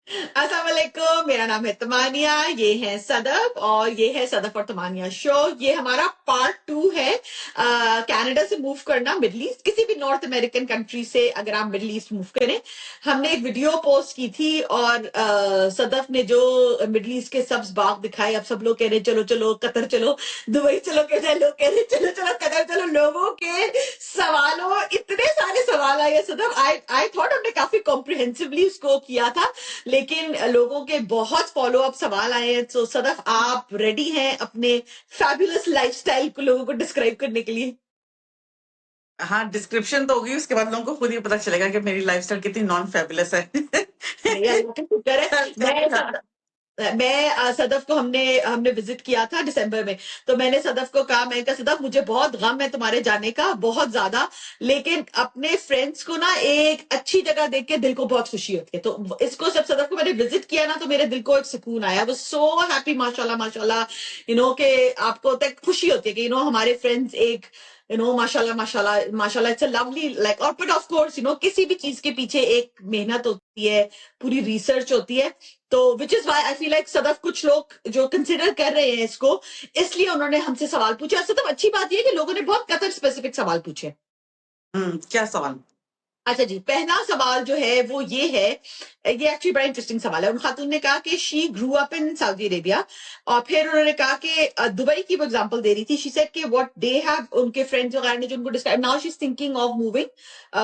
अस्सलाम वालेकुम, मेरा नाम है तमानिया, ये है सदफ और ये है सदफ और तमानिया शो। ये हमारा पार्ट 2 है कनाडा से मूव करना मिडल ईस्ट, किसी भी नॉर्थ अमेरिकन कंट्री से अगर आप मिडल ईस्ट मूव करें। हमने एक वीडियो पोस्ट की थी और सदफ ने जो मिडल ईस्ट के सब्ज बाग दिखाए, अब सब लोग कह रहे चलो चलो कतर चलो, दुबई चलो, कह रहे लोग कह रहे चलो चलो कतर चलो। लोगों के सवालों, इतने सारे सवाल आए सदफ। आई आई थॉट हमने काफी कॉम्प्रिहेंसिवली उसको किया था, लेकिन लोगों के बहुत फॉलो अप सवाल आए हैं। तो सदफ, आप रेडी हैं अपने फैबुलस लाइफस्टाइल को लोगों को डिस्क्राइब करने के लिए? हाँ, डिस्क्रिप्शन तो होगी, उसके बाद लोगों को खुद ही पता चलेगा कि मेरी लाइफस्टाइल कितनी नॉन फेबुलस है। नहीं, अल्लाह का शुक्र है। मैं सदफ को हमने हमने विजिट किया था दिसंबर में। तो मैंने सदफ को कहा, मैंने कहा सदफ मुझे बहुत गम है तुम्हारे जाने का, बहुत ज्यादा, लेकिन अपने फ्रेंड्स को ना एक अच्छी जगह देख के दिल को बहुत खुशी होती है। तो इसको जब सदफ को मैंने विजिट किया ना, तो मेरे दिल को एक सुकून आया। वो सो हैप्पी, माशाल्लाह माशाल्लाह। के आपको होता है, खुशी होती है कि हमारे फ्रेंड्स एक माशाल्लाह माशाल्लाह माशाल्लाह। इट्स अ लवली लाइक, और बट ऑफ कोर्स किसी भी चीज के पीछे एक मेहनत होती है, पूरी रिसर्च होती है। तो which is why I feel like Sadaf, कुछ लोग जो कंसिडर कर रहे हैं इसको, इसलिए उन्होंने हमसे सवाल पूछे। सदफ, अच्छी बात यह है कि लोगों ने बहुत कतर स्पेसिफिक सवाल पूछे। क्या सवाल? अच्छा जी, पहला सवाल जो है वो ये है, ये एक्चुअली बड़ा इंटरेस्टिंग सवाल है। उन खातून ने कहा कि she grew up in Saudi Arabia, और फिर उन्होंने कहा कि दुबई की वो एग्जांपल दे रही थी। शी सेड कि व्हाट दे हैव, उनके फ्रेंड्स वगैरह ने जो उनको describe, now she is thinking of moving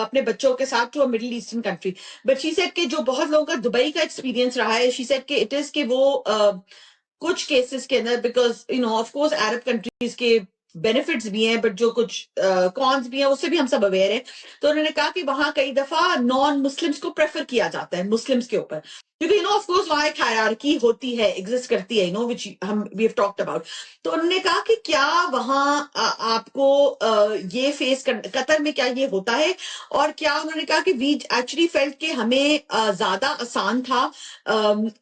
अपने बच्चों के साथ to a middle eastern country. But she said कि जो बहुत लोगों का दुबई का एक्सपीरियंस रहा है, शी सेड कि इट इज कि वो कुछ केसेस के अंदर, because of course Arab countries के बेनिफिट्स भी हैं, बट जो कुछ कॉन्स भी हैं उससे भी हम सब अवेयर हैं। तो उन्होंने कहा कि वहां कई दफा नॉन मुस्लिम्स को प्रेफर किया जाता है मुस्लिम्स के ऊपर, क्योंकि ऑफ कोर्स वहां एक हायरार्की होती है, एग्जिस्ट करती है, विच हम वी हैव टॉक्ड अबाउट। तो उन्होंने कहा कि क्या वहां आपको ये फेस कर, कतर में क्या ये होता है, और क्या, उन्होंने कहा कि वी एक्चुअली फेल्ट कि हमें ज्यादा आसान था।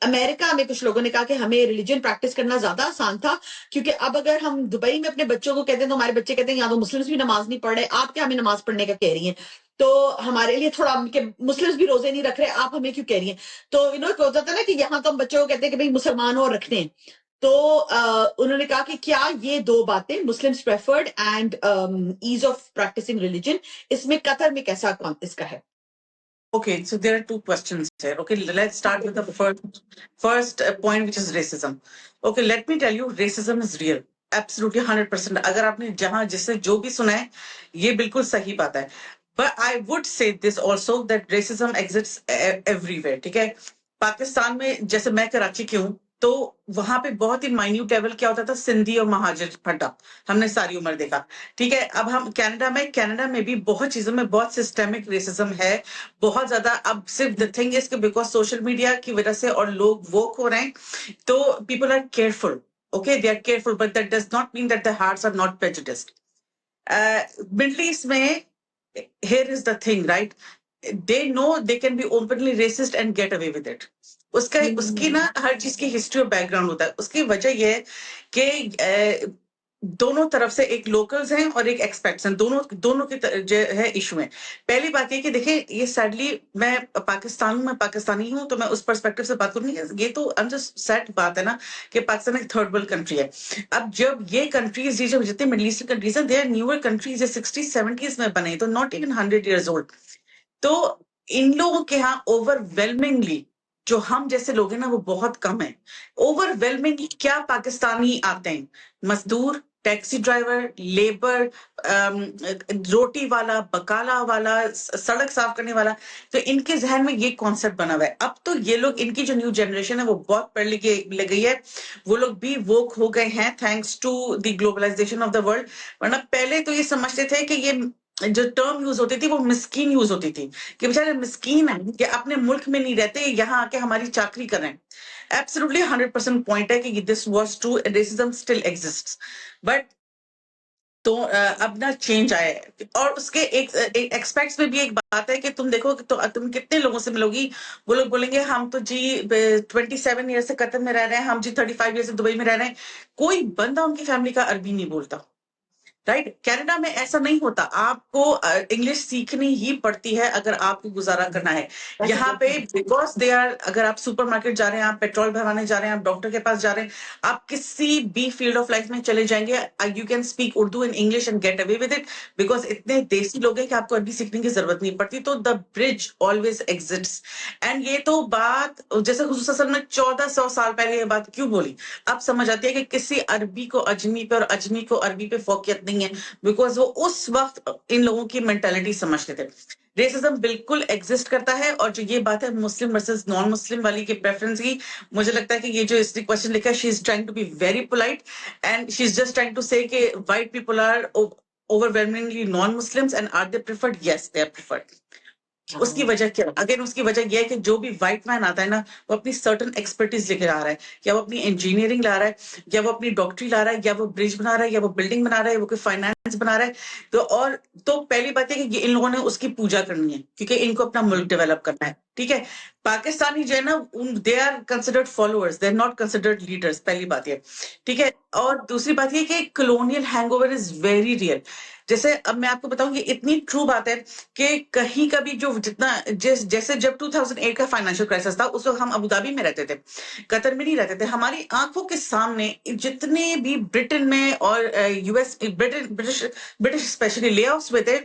अमेरिका में कुछ लोगों ने कहा कि हमें रिलीजन प्रैक्टिस करना ज्यादा आसान था, क्योंकि अब अगर हम दुबई में अपने बच्चों को कहते हैं तो हमारे बच्चे कहते हैं यहाँ तो मुस्लिम्स भी नमाज नहीं पढ़ रहे, आप क्या हमें नमाज पढ़ने का कह रही हैं? तो हमारे लिए थोड़ा कि मुस्लिम्स भी रोजे नहीं रख रहे, आप हमें क्यों कह रही हैं? तो एक होता था ना कि यहाँ तो हम बच्चों को कहते हैं कि भाई मुसलमान हो और रखने हैं। तो उन्होंने कहा कि क्या ये दो बातें, Muslims preferred and ease of practising religion, इसमें कतर में कैसा इसका है? Okay, so there are two questions here. Okay, let's start with the first point, which is racism. Okay, let me tell you, racism is real. Absolutely 100%. अगर आपने जहां जिससे जो भी सुना है, ये बिल्कुल सही बात है. But I would say this also, that racism exists everywhere. ठीक है, पाकिस्तान में जैसे मैं कराची की हूँ, तो वहां पे बहुत ही माइन्यूट लेवल क्या होता था, सिंधी और महाजर फटा हमने सारी उम्र देखा. ठीक है, अब हम कनाडा में भी बहुत चीजों में बहुत सिस्टेमिक रेसिज्म है, बहुत ज्यादा. अब सिर्फ द थिंग इज कि बिकॉज सोशल मीडिया की वजह से और लोग वोक हो रहे हैं, तो people are careful. Okay, they are careful, but that does not mean that the hearts are not prejudiced. Middle East में, here is the thing, right? They know they can be openly racist and get away with it. उसकी ना हर चीज की history और background होता है. उसकी वजह यह है कि दोनों तरफ से एक लोकल्स हैं और एक एक्सपेक्ट्स हैं, दोनों की जो है इशू है. पहली बात ये कि देखिए, ये सैडली मैं पाकिस्तानी हूं, तो मैं उस पर्सपेक्टिव से बात करूंगी. ये तो जस्ट सेट बात है ना कि पाकिस्तान एक थर्ड वर्ल्ड कंट्री है. अब जब ये कंट्रीज, ये जो जितने मिडिल ईस्टर्न कंट्रीज हैं, they are newer countries, 60-70s में बने, तो नॉट इवन 100 years old. तो इन लोगों के यहाँ ओवरवेलमिंगली जो हम जैसे लोग हैं ना, वो बहुत कम है. ओवरवेलमिंगली क्या पाकिस्तानी आते हैं, मजदूर, टैक्सी ड्राइवर, लेबर, रोटी वाला, बकाला वाला, सड़क साफ करने वाला. तो इनके जहन में ये कॉन्सेप्ट बना हुआ है. अब तो ये लोग, इनकी जो न्यू जनरेशन है, वो बहुत पढ़ लिख गई है, वो लोग भी वोक हो गए हैं thanks to the globalisation of the world. वरना पहले तो ये समझते थे कि ये जो टर्म यूज होती थी वो मिस्कीन यूज होती थी, कि बेचारे मिस्कीन है कि अपने मुल्क में नहीं रहते, यहाँ आके हमारी चाकरी कर रहे हैं. एब्सोल्युटली 100% पॉइंट है कि this was true, racism still exists. But तो अब ना चेंज आया है. और उसके एक एक्सपेक्ट्स में भी एक बात है कि तुम देखो कि तो तुम कितने लोगों से मिलोगी, वो लोग बोलेंगे हम तो जी 27 ईयर से कतर में रह रहे हैं, हम जी 35 ईयर से दुबई में रह रहे हैं. कोई बंदा उनकी फैमिली का अरबी नहीं बोलता. राइट। कनाडा में ऐसा नहीं होता, आपको इंग्लिश सीखनी ही पड़ती है अगर आपको गुजारा करना है यहाँ पे, बिकॉज दे आर, अगर आप सुपरमार्केट जा रहे हैं, आप पेट्रोल भरवाने जा रहे हैं, आप डॉक्टर के पास जा रहे हैं, आप किसी भी फील्ड ऑफ लाइफ में चले जाएंगे, you can speak Urdu and English and get away with it, because इतने देसी लोग हैं कि आपको अरबी सीखने की जरूरत नहीं पड़ती। तो the bridge always exist. And ये तो बात जैसे हुजूर सल्लल्लाहु अलैहि वसल्लम ने 1400 साल पहले ये बात क्यों बोली, अब समझ आती है कि किसी अरबी को अजमी पे और अजमी को अरबी पे फोकियत नहीं है, बिकॉज वो उस वक्त इन लोगों की मेंटालिटी समझते थे। रेसिज्म बिल्कुल एग्जिस्ट करता है। और जो ये बात है मुस्लिम वर्सेस नॉन मुस्लिम वाली के प्रेफरेंस की, मुझे लगता है कि ये जो इसने क्वेश्चन लिखा है, she is trying to be very polite and she is just trying to say कि white people are overwhelmingly non-Muslims and are they preferred? Yes, they are preferred. उसकी वजह क्या, अगेन उसकी वजह यह है कि जो भी व्हाइट मैन आता है ना, वो अपनी सर्टन एक्सपर्टीज लेकर आ रहा है, या वो अपनी इंजीनियरिंग ला रहा है, या वो अपनी डॉक्टरी ला रहा है, या वो ब्रिज बना रहा है, या वो बिल्डिंग बना रहा है, वो कोई फाइनेंस बना रहा है। तो पहली बात है कि इन लोगों ने उसकी पूजा करनी है, क्योंकि इनको अपना मुल्क डेवलप करना है। ठीक है, पाकिस्तानी जो है ना, they are considered followers, they are not considered leaders, पहली बात ये। ठीक है, और दूसरी बात ये कि colonial hangover is very real. जैसे अब मैं आपको बताऊं, ये इतनी ट्रू बात है कि कहीं का भी जो जितना जैसे जब 2008 का फाइनेंशियल क्राइसिस था, उस वक्त हम अबू धाबी में रहते थे, कतर में नहीं रहते थे। हमारी आंखों के सामने जितने भी ब्रिटेन में और यूएस ब्रिटिश स्पेशली ले ऑफ्स हुए थे,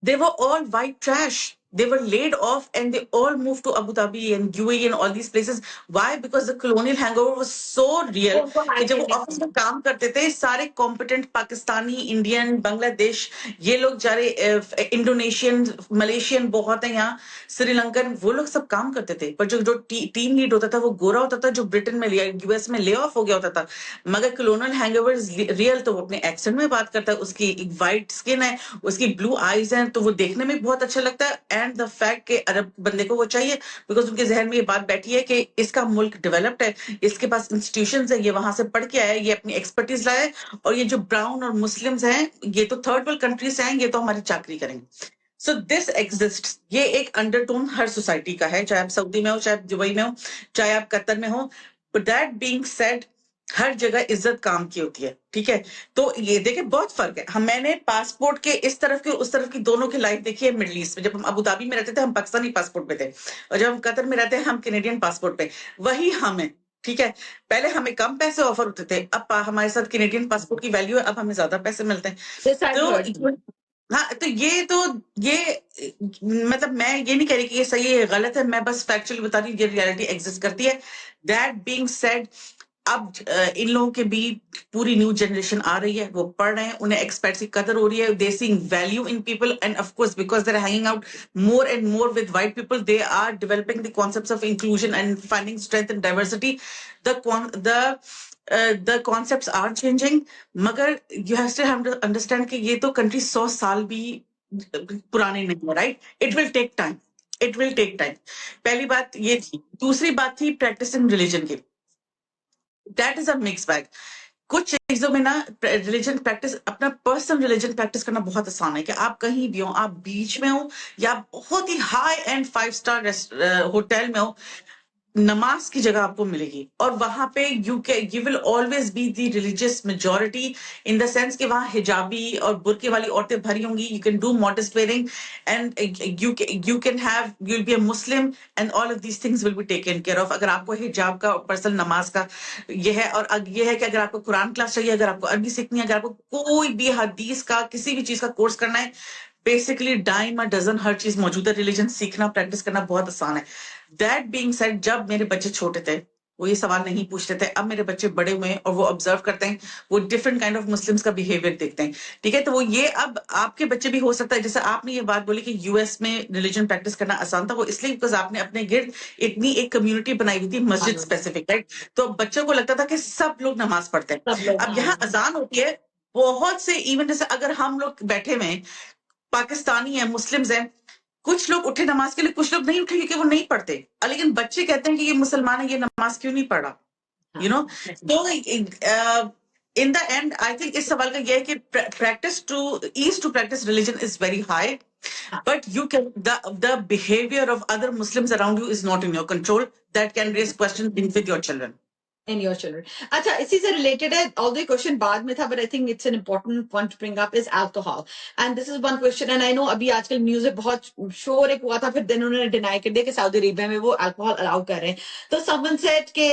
they were all white trash. They were laid off and they all moved to Abu Dhabi and UAE and all these places. Why? Because the colonial hangover was so real कि जब वो office में काम करते थे, सारे competent Pakistani, Indian, Bangladesh, ये लोग जा रहे, इंडोनेशियन, मलेशियन बहुत है यहाँ, श्रीलंकन, वो लोग सब काम करते थे। पर जो टीम लीड होता था वो गोरा होता था, जो ब्रिटेन में यूएस में ले ऑफ हो गया होता था। मगर कॉलोनियल हैंगओवर रियल, तो वो अपने एक्सेंट में बात करता है, उसकी एक वाइट स्किन है, उसकी ब्लू आईज हैं, तो वो देखने में बहुत अच्छा लगता है। एंड द फैक्ट कि अरब बंदे को वो चाहिए, बिकॉज उनके जहन में ये बात बैठी है कि इसका मुल्क डेवलप्ड है, इसके पास इंस्टीट्यूशंस है, ये वहां से पढ़ के आया है, ये अपनी एक्सपर्टीज लाया है, और ये जो ब्राउन और मुस्लिम्स हैं, ये तो थर्ड वर्ल्ड कंट्री से आएंगे, ये तो हमारी चाकरी करेंगे। सो दिस एग्जिस्ट, ये एक अंडरटोन हर सोसाइटी का है, चाहे आप सऊदी में हो, चाहे आप दुबई में हो, चाहे आप कतर में हो। बट दैट बीइंग सेड, हर जगह इज्जत काम की होती है। ठीक है, तो ये देखे बहुत फर्क है। मैंने पासपोर्ट के इस तरफ के उस तरफ की दोनों की लाइफ देखी है मिडिल ईस्ट में। जब हम अबू धाबी में रहते थे, हम पाकिस्तानी पासपोर्ट पे थे, और जब हम कतर में रहते हैं, हम कैनेडियन पासपोर्ट पे। वही हमें, ठीक है, पहले हमें कम पैसे ऑफर होते थे, अब हमारे साथ कैनेडियन पासपोर्ट की वैल्यू है, अब हमें ज्यादा पैसे मिलते हैं। तो हाँ, तो ये मतलब मैं ये नहीं कह रही कि ये सही है गलत है, मैं बस फैक्चुअली बता रही हूँ, ये रियलिटी एग्जिस्ट करती है। दैट बीइंग सेड, अब इन लोगों के भी पूरी न्यू जनरेशन आ रही है, वो पढ़ रहे हैं, उन्हें एक्सपर्ट्स की कदर हो रही है, they seeing value in people, and of course because they are hanging out more and more with white people, they are developing the concepts of inclusion and finding strength and diversity. the concepts are changing, मगर you have to understand कि ये तो country 100 साल भी पुराने नहीं है, right? It will take time, it will take time. पहली बात ये थी। दूसरी बात थी प्रैक्टिसिंग रिलीजन की। That is a mix bag. कुछ चीजों में ना रिलीजन प्रैक्टिस, अपना पर्सनल रिलीजन प्रैक्टिस करना बहुत आसान है, कि आप कहीं भी हो, आप बीच में हो या बहुत ही हाई एंड 5 स्टार होटल में हो, नमाज की जगह आपको मिलेगी, और वहां पे you will always be the religious majority, in the sense कि वहां हिजाबी और बुरके वाली औरतें भरी होंगी, you can do modest wearing, and you can have, you will be a Muslim, and all of these things will be taken care of. अगर आपको हिजाब का, पर्सनल नमाज का ये है, और ये है कि अगर आपको कुरान क्लास चाहिए, अगर आपको अरबी सीखनी है, अगर आपको कोई भी हदीस का किसी भी चीज का कोर्स करना है, बेसिकली डाइम अ डजन हर चीज मौजूद है। रिलीजन सीखना, प्रैक्टिस करना बहुत आसान है। दैट बीइंग सेड, जब मेरे बच्चे छोटे थे, वो ये सवाल नहीं पूछते थे। अब मेरे बच्चे बड़े हुए हैं और वो ऑब्जर्व करते हैं, वो डिफरेंट काइंड ऑफ मुस्लिम्स का बिहेवियर देखते हैं। ठीक है, तो वो ये, अब आपके बच्चे भी हो सकता है, जैसे आपने ये बात बोली कि यूएस में रिलीजन प्रैक्टिस करना आसान था, वो इसलिए बिकॉज आपने अपने गिर्द इतनी एक कम्युनिटी बनाई हुई थी, मस्जिद स्पेसिफिक, राइट? तो बच्चों को लगता था कि सब लोग नमाज पढ़ते हैं। अब यहाँ अजान होती है, बहुत से इवन जैसे अगर हम लोग बैठे हुए हैं, पाकिस्तानी है, मुस्लिम्स हैं, कुछ लोग उठे नमाज के लिए, कुछ लोग नहीं उठे क्योंकि वो नहीं पढ़ते, लेकिन बच्चे कहते हैं कि ये मुसलमान है, ये नमाज क्यों नहीं पढ़ा, यू नो। तो in the end I think इस सवाल का यह है कि practice to practice religion is very high, but you can, the behavior of other Muslims around you is not in your control, that can raise questions with your children. and your children. अच्छा, इसी से related है, although question बाद में था, but I think it's an important one to bring up is alcohol. And this is one question, and I know अभी आजकल news में बहुत शोर एक हुआ था, फिर then उन्होंने deny कर दिया कि सऊदी अरेबिया में वो alcohol allow कर रहे हैं. तो someone said कि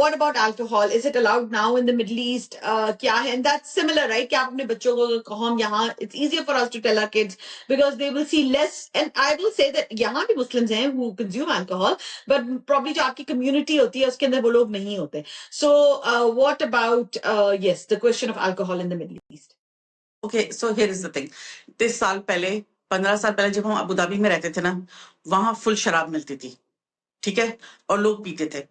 what about alcohol? Is it allowed now in the Middle East? क्या है? And that's similar, right? कि आप अपने बच्चों को कहो हम यहाँ, it's easier for us to tell our kids because they will see less. And I will say that यहाँ भी Muslims हैं who consume alcohol, but probably जो आपकी community होती है उसके अंदर वो लोग नहीं होते. So, what about, yes, the question of alcohol in the Middle East? Okay, so here is the thing. 30 साल पहले, 15 साल पहले जब हम अबू धाबी में रहते थे ना, वहां फुल शराब मिलती थी, ठीक है, और लोग पीते थे.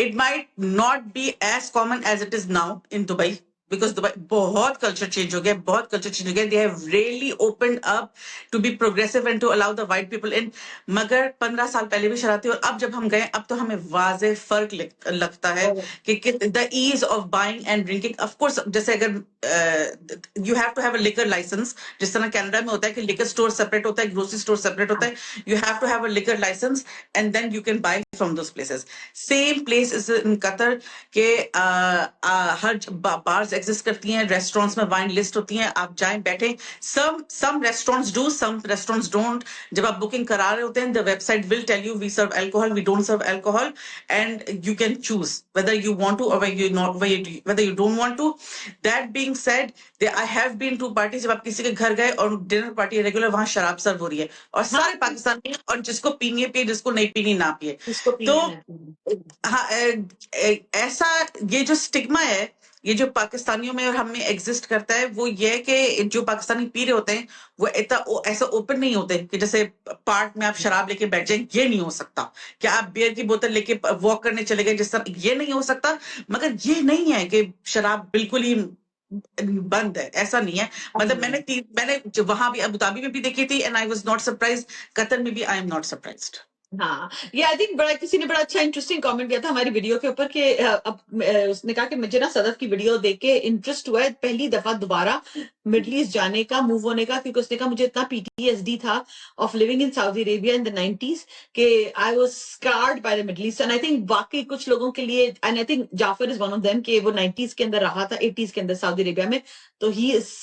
It might not be as common as it is now in Dubai, because Dubai बहुत कल्चर चेंज हो गया, बहुत कल्चर चेंज हो गया. They have really opened up to be progressive and to allow the white people in. मगर 15 साल पहले भी शराब थी, और अब जब हम गए अब तो हमें वाजे फर्क लगता है कि the ease of buying and drinking. Of course जैसे अगर you have to have a liquor licence, जिस तरह कनाडा में होता है कि लिकर स्टोर सेपरेट होता है, ग्रोसरी स्टोर सेपरेट होता है, you have to have a liquor licence and then you can buy from those places. Same place is in Qatar के हर बार्स एग्जिस्ट करती हैं, रेस्टोरेंट्स में वाइन लिस्ट होती हैं, आप जाएं बैठे. some restaurants do, some restaurants don't. जब आप बुकिंग करा रहे होते हैं, the website will tell you we serve alcohol, we don't serve alcohol, and you can choose whether you want to or whether you don't want to. That being said, I have been to parties, जब आप किसी के घर गए और dinner party regular वहां शराब सर्व हो रही है और सारे पाकिस्तान में, और जिसको पीनी है पिए, जिसको नहीं पीनी ना पिए. तो हाँ, ऐसा ये जो स्टिग्मा है, ये जो पाकिस्तानियों में और हम में एग्जिस्ट करता है, वो ये है कि जो पाकिस्तानी पी रहे होते हैं वो ऐसा ओपन नहीं होते कि जैसे पार्क में आप शराब लेके बैठ जाए. ये नहीं हो सकता कि आप बियर की बोतल लेके वॉक करने चले गए, जिस तरह ये नहीं हो सकता. मगर ये नहीं है कि शराब बिल्कुल ही बंद है, ऐसा नहीं है. मतलब मैंने वहां भी अबू धाबी में भी देखी थी and I was not surprised. Qatar में भी आई एम नॉट सरप्राइज्ड. हाँ, ये आई थिंक बड़ा किसी ने बड़ा अच्छा इंटरेस्टिंग कमेंट किया था हमारी वीडियो के ऊपर कि उसने कहा कि मुझे ना सदफ की वीडियो देख के इंटरेस्ट हुआ है पहली दफा दोबारा मिडल ईस्ट जाने का, मूव होने का, क्योंकि उसने कहा मुझे इतना पीटीएसडी था of living in Saudi Arabia in the 90s कि I was scared by the Middle East. And I think बाकी कुछ लोगों के लिए, and I think Jafar is one of them, कि वो 90s के अंदर रहा था, 80s के अंदर सऊदी अरेबिया में, तो he is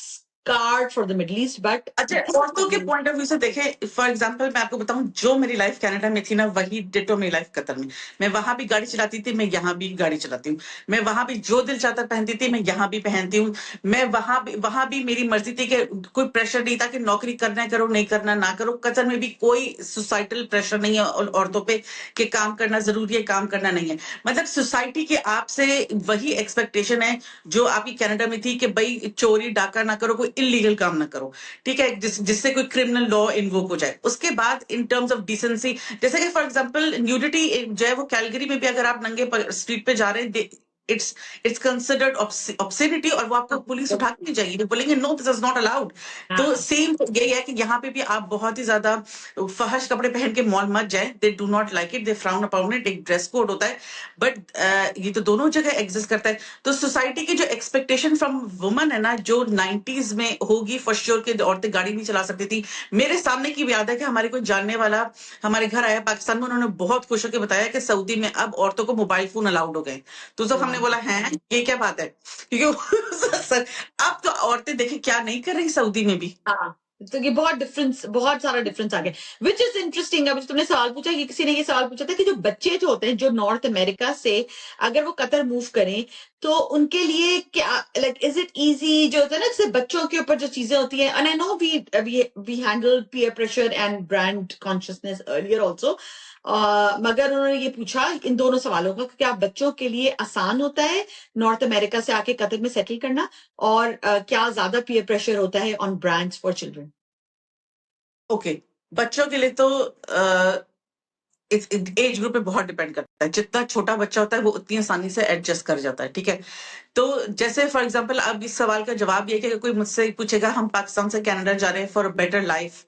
called for the Middle east. But अच्छा, औरतों के पॉइंट ऑफ व्यू से देखें, फॉर एग्जांपल मैं आपको बताऊं, जो मेरी लाइफ कनाडा में थी ना, वही डिटो मेरी लाइफ कतर में. मैं वहां भी गाड़ी चलाती थी, मैं यहाँ भी गाड़ी चलाती हूँ. मैं वहां भी जो दिल चाहता पहनती थी, मैं यहाँ भी पहनती हूँ. मैं वहां भी मेरी मर्जी थी कि कोई प्रेशर नहीं था कि नौकरी करना करो, नहीं करना ना करो. कतर में भी कोई सोसाइटल प्रेशर नहीं है औरतों पे कि काम करना जरूरी है, काम करना नहीं है. मतलब सोसाइटी की आपसे वही एक्सपेक्टेशन है जो आपकी कनाडा में थी कि भाई चोरी डाका ना करो, कोई इलीगल काम ना करो, ठीक है, जिससे कोई क्रिमिनल लॉ इन्वोक हो जाए. उसके बाद इन टर्म्स ऑफ डिसेंसी, जैसे कि फॉर एग्जांपल न्यूडिटी जो है वो कैलगरी में भी अगर आप नंगे स्ट्रीट पे जा रहे हैं, इट्स कंसिडर्ड ऑब्सेनिटी, और वो आपको पुलिस उठा के जाएगी, बोलेंगे no this is not allowed. तो सेम यही है कि यहाँ पे भी आप बहुत ही ज्यादा फहश कपड़े पहन के मॉल मत जाए. They do not like it, they frown upon it. एक ड्रेस कोड होता है, बट ये तो दोनों जगह एग्जिस्ट करता है. तो सोसाइटी की जो एक्सपेक्टेशन फ्रॉम वुमन है ना, जो 90s में होगी फॉर श्योर कि औरतें गाड़ी नहीं चला सकती थी. मेरे सामने की भी याद है कि हमारे कोई जानने वाला हमारे घर आया पाकिस्तान में, उन्होंने बहुत खुश होकर बताया कि सऊदी में अब औरतों को मोबाइल फोन अलाउड हो गए. तो जब हमने बोला है ये क्या बात है, क्योंकि अब तो औरतें देखे क्या नहीं कर रही सऊदी में भी. हाँ, तो ये बहुत सारा डिफरेंस आ गया, विच इज इंटरेस्टिंग. अब तुमने सवाल पूछा कि किसी ने ये सवाल पूछा था कि जो बच्चे जो होते हैं जो नॉर्थ अमेरिका से अगर वो कतर मूव करें तो उनके लिए क्या, लाइक इज इट इजी, जो होता है ना जैसे बच्चों के ऊपर जो चीजें होती हैं. And I know we handle peer pressure and brand consciousness earlier also, मगर उन्होंने ये पूछा इन दोनों सवालों का कि क्या बच्चों के लिए आसान होता है नॉर्थ अमेरिका से आके कतर में सेटल करना, और क्या ज्यादा पीयर प्रेशर होता है on brands for children. Okay, बच्चों के लिए तो एज ग्रुप पे बहुत डिपेंड करता है. जितना छोटा बच्चा होता है वो उतनी आसानी से एडजस्ट कर जाता है, ठीक है. तो जैसे फॉर एग्जांपल अब इस सवाल का जवाब ये है कि कोई मुझसे पूछेगा हम पाकिस्तान से कनाडा जा रहे हैं फॉर अ बेटर लाइफ,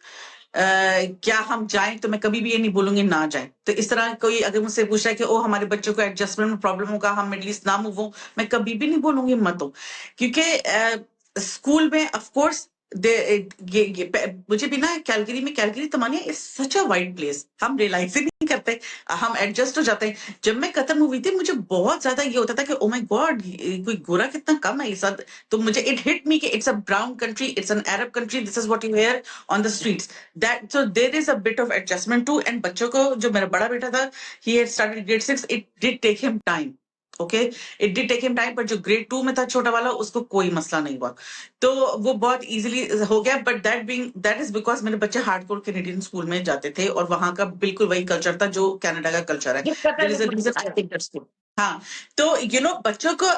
क्या हम जाएं, तो मैं कभी भी ये नहीं बोलूंगी ना जाएं. तो इस तरह कोई अगर मुझसे पूछ रहा है कि ओ हमारे बच्चों को एडजस्टमेंट में प्रॉब्लम होगा, हम मिडिल ईस्ट ना मूव हो, मैं कभी भी नहीं बोलूंगी मत हो. क्योंकि स्कूल में ऑफ कोर्स मुझे भी ना Calgary Tasmania is such a wide place, हम रियलाइज ही नहीं करते, हम एडजस्ट हो जाते हैं। जब मैं कतर में हुई थी मुझे बहुत ज्यादा ये होता था कि ओ माय गॉड कोई गोरा कितना कम है इस साथ, तो मुझे इट हिट मी कि it's a brown country, it's an Arab country, this is what you hear on the streets, that so there is a bit of adjustment too. And बच्चों को, जो मेरा बड़ा बेटा था, he had started grade 6, it did take him time, okay, it did take him time, पर जो grade 2 में था छोटा वाला, उसको कोई मसला नहीं हुआ, तो वो बहुत इजीली हो गया। बट दैट इज बिकॉज मेरे बच्चे हार्डकोर कैनेडियन स्कूल में जाते थे और वहां का बिल्कुल वही कल्चर था जो कनाडा का कल्चर है। जो देयर कतर इज अ में reason I think that's good. हाँ, तो बच्चों को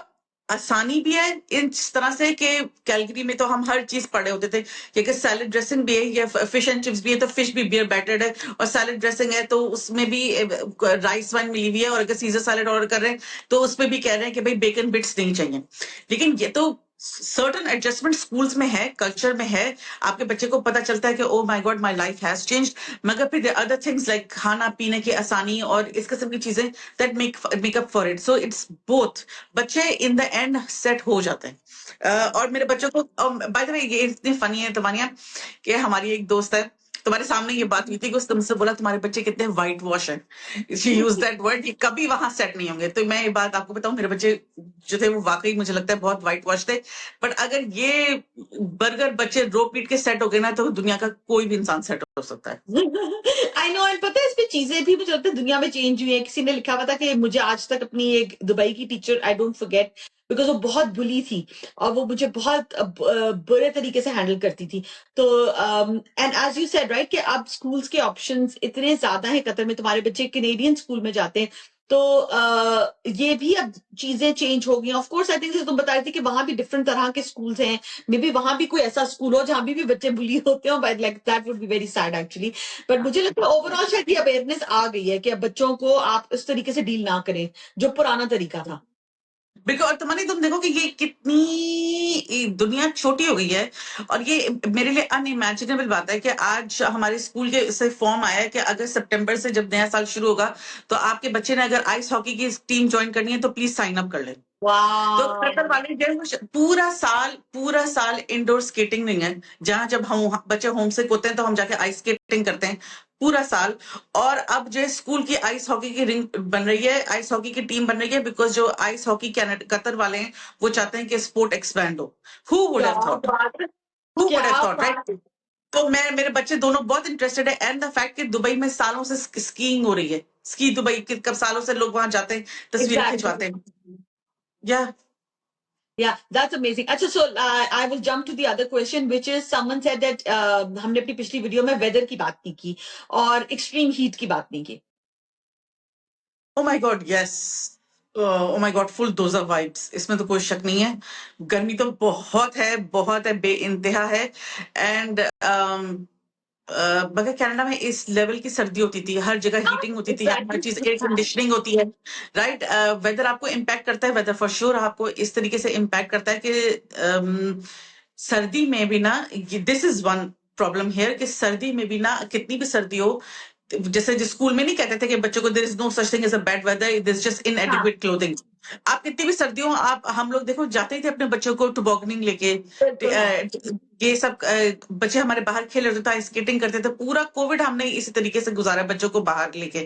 आसानी भी है इस तरह से कि कैलगरी में तो हम हर चीज पढ़े होते थे कि अगर सैलड ड्रेसिंग भी है या फिश एंड चिप्स भी है तो फिश भी बियर बैटर्ड है, और सैलड ड्रेसिंग है तो उसमें भी राइस वाइन मिली हुई है, और अगर सीजर सैलड ऑर्डर कर रहे हैं तो उसमें भी कह रहे हैं कि भाई बेकन बिट्स नहीं चाहिए। लेकिन ये तो सर्टन एडजस्टमेंट स्कूल्स में है, कल्चर में है, आपके बच्चे को पता चलता है कि oh my God my life has changed. मगर फिर अदर थिंग्स लाइक खाना पीने की आसानी और इस किस्म की चीजें that make up for it, so it's both, बच्चे इन द एंड सेट हो जाते हैं। और मेरे बच्चों को, बाय द वे ये इतनी फनी है तमानिया कि हमारी एक दोस्त है, तुम्हारे सामने ये बात हुई थी कि उसने मुझसे बोला तुम्हारे बच्चे कितने व्हाइट वॉश हैं, शी यूज दैट वर्ड, कि कभी वहां सेट नहीं होंगे। तो मैं ये बात आपको बताऊं, मेरे बच्चे जो थे वो वाकई मुझे लगता है बहुत व्हाइट वॉश थे, बट अगर ये बर्गर बच्चे रो पीट के सेट हो गए ना तो दुनिया का कोई भी इंसान सेट हो सकता है। आई नो, एंड पता है इसमें चीजें भी मुझे लगता है दुनिया में चेंज हुई है। किसी ने लिखा हुआ था कि मुझे आज तक अपनी एक दुबई की teacher I don't forget, because वो बहुत बुली थी और वो मुझे बहुत बुरे तरीके से हैंडल करती थी। तो and as you said right कि अब स्कूल्स के ऑप्शंस इतने ज्यादा हैं कतर में, तुम्हारे बच्चे कैनेडियन स्कूल में जाते हैं तो ये भी अब चीजें चेंज हो गई। ऑफ कोर्स आई थिंक जैसे तुम बता रही थी कि वहां भी डिफरेंट तरह के स्कूल्स हैं, मे बी वहां भी कोई ऐसा स्कूल हो जहां भी बच्चे बुली होते हो, but like that would be very sad actually. But मुझे लगता है ओवरऑल शायद ये अवेयरनेस आ गई है कि अब बच्चों को आप इस तरीके से डील ना करें जो पुराना तरीका था। बिकॉज तुम्हारी तुम देखो कि ये कितनी दुनिया छोटी हो गई है, और ये मेरे लिए अनइमेजिनेबल बात है कि आज हमारे स्कूल के से फॉर्म आया है कि अगर सितंबर से जब नया साल शुरू होगा तो आपके बच्चे ने अगर आइस हॉकी की टीम ज्वाइन करनी है तो प्लीज साइन अप कर ले। तो कतर वाले जो है वो पूरा साल इंडोर स्केटिंग नहीं है, जहां जब हम बच्चे होम सिक होते हैं तो हम जाके आइस स्केटिंग करते हैं पूरा साल। और अब जो है स्कूल की आइस हॉकी की रिंग बन रही है, आइस हॉकी की टीम बन रही है, बिकॉज जो आइस हॉकी कतर वाले हैं वो चाहते हैं कि स्पोर्ट एक्सपैंड हो। हु वुड क्या हैव थॉट, बात है, हु वुड क्या हैव थॉट, बात राइट? है। तो मेरे बच्चे दोनों बहुत इंटरेस्टेड है, एंड द फैक्ट कि दुबई में सालों से स्कीइंग हो रही है, स्की दुबई कब सालों से लोग वहां जाते हैं, तस्वीरें खिंचवाते एग्जैक्टली। हैं। या Yeah, that's amazing. अच्छा, so I will jump to the other question, which is someone said that हमने अपनी पिछली वीडियो में वेदर की बात नहीं की और एक्सट्रीम हीट की बात नहीं की। Oh my God, yes, oh my God, full dose of vibes, इसमें तो कोई शक नहीं है। गर्मी तो बहुत है, बेइंतहा है। एंड मगर कनाडा में इस लेवल की सर्दी होती थी, हर जगह हीटिंग होती थी, यहाँ हर चीज एयर कंडीशनिंग होती है, राइट? वेदर आपको इम्पैक्ट करता है, वेदर फॉर श्योर आपको इस तरीके से इम्पैक्ट करता है कि सर्दी में भी ना, this is one problem here कि सर्दी में भी ना कितनी भी सर्दी हो, जैसे जिस स्कूल में नहीं कहते थे कि बच्चों को there is no such thing as a bad weather, this just हाँ, इनएडिक्वेट क्लोथिंग। आप कितनी भी सर्दी हो, आप हम लोग देखो जाते ही थे अपने बच्चों को टुबॉगनिंग लेके, बिल्कुल हाँ। ये सब बच्चे हमारे बाहर खेल रहे थे, स्केटिंग करते थे, पूरा कोविड हमने इसी तरीके से गुजारा बच्चों को बाहर लेके।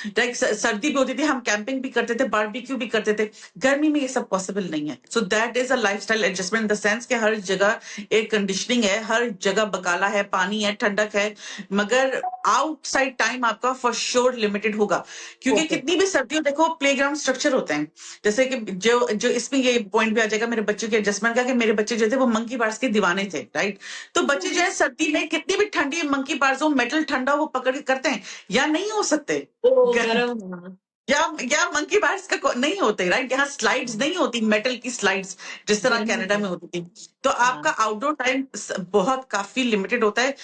लाइक सर्दी भी होती थी, हम कैंपिंग भी करते थे, बारबेक्यू भी करते थे। गर्मी में ये सब पॉसिबल नहीं है, so that is a lifestyle adjustment in the sense कि हर जगह एयर कंडीशनिंग है, हर जगह बकाला है, पानी है, ठंडक है, मगर आउटसाइड टाइम आपका फॉर श्योर लिमिटेड होगा, क्योंकि ओके। कितनी भी सर्दियों देखो प्लेग्राउंड स्ट्रक्चर होते हैं, जैसे कि जो इसमें ये पॉइंट भी आ जाएगा मेरे बच्चों के एडजस्टमेंट का, कि मेरे बच्चे जो थे वो मंकी बार्स के दीवाने थे, राइट? तो बच्चे जो है सर्दी में कितनी भी ठंडी मंकी बार्स हो, मेटल ठंडा वो पकड़ के करते हैं, या नहीं हो सकते? ओ गर- गरम हाँ। या मंकी बार्स का नहीं होते, राइट? यहाँ स्लाइड्स नहीं होती, मेटल की स्लाइड्स जिस तरह गर्मी कनाडा में में होती थी। तो हाँ। आपका आउटडोर टाइम बहुत काफी लिमिटेड होता है,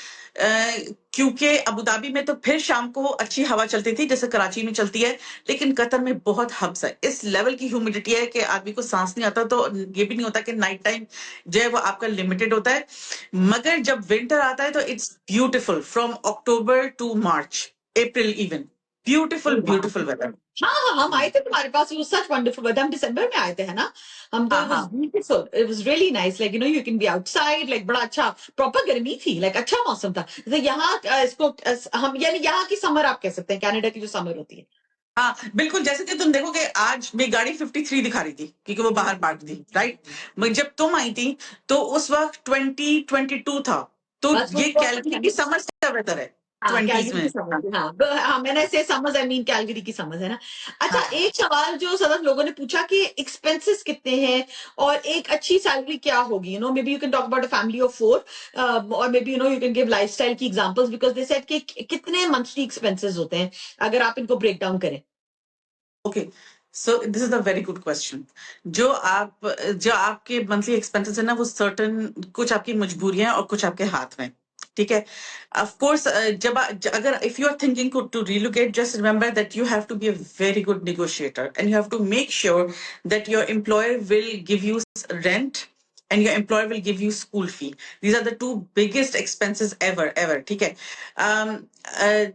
क्योंकि अबू धाबी में तो फिर शाम को अच्छी हवा चलती थी जैसे कराची में चलती है, लेकिन कतर में बहुत हब्स है, इस लेवल की ह्यूमिडिटी है कि आदमी को सांस नहीं आता। तो ये भी नहीं होता कि नाइट टाइम जो है वो आपका लिमिटेड होता है, मगर जब विंटर आता है तो it's beautiful from October to March, April even, beautiful वाह, ब्यूटिफुल वेदर। हाँ, हम आए थे तुम्हारे पास, it was such wonderful weather. हम दिसंबर में आए थे, है ना? हम तो हाँ it was हाँ beautiful. It was really nice. Like, you know, you can be outside. Like, बड़ा अच्छा, proper गर्मी थी. Like, अच्छा मौसम था. जैसे यहाँ इसको हम यानी यहाँ की समर आप कह सकते हैं, कनाडा की जो समर होती है. हाँ, बिल्कुल। जैसे कि तुम देखोगे आज मेरी गाड़ी 53 दिखा रही थी क्योंकि वो बाहर पार्क थी, राइट। जब तुम आई थी तो उस वक्त 2022 था, तो बस वो ये perfect कैलगरी है की ना? समर का वेदर है हाँ, 20s कैलगरी में। की समझ हाँ है, हाँ। हाँ, मैंने से समझ, आई मीन कैलगरी की समझ है ना। अच्छा, हाँ एक सवाल जो सदफ लोगों ने पूछा कि एक्सपेंसेस कितने हैं और एक अच्छी सैलरी क्या होगी, you know, may be you can talk about a family of 4, और may be you know you can give lifestyle की एग्जांपल्स, बिकॉज दे सेड कि कितने मंथली एक्सपेंसेस होते हैं अगर आप इनको ब्रेक डाउन करें. Okay, so this is a very good question. जो आपके मंथली एक्सपेंसेस है ना, वो सर्टन, कुछ आपकी मजबूरियां और कुछ आपके हाथ में, ठीक है। ऑफ कोर्स अगर if you are thinking to relocate, just remember that you have to be a very good negotiator and you have to make sure that your employer will give you rent and your employer will give you school fee. These are the two biggest expenses ever, ठीक है। uh,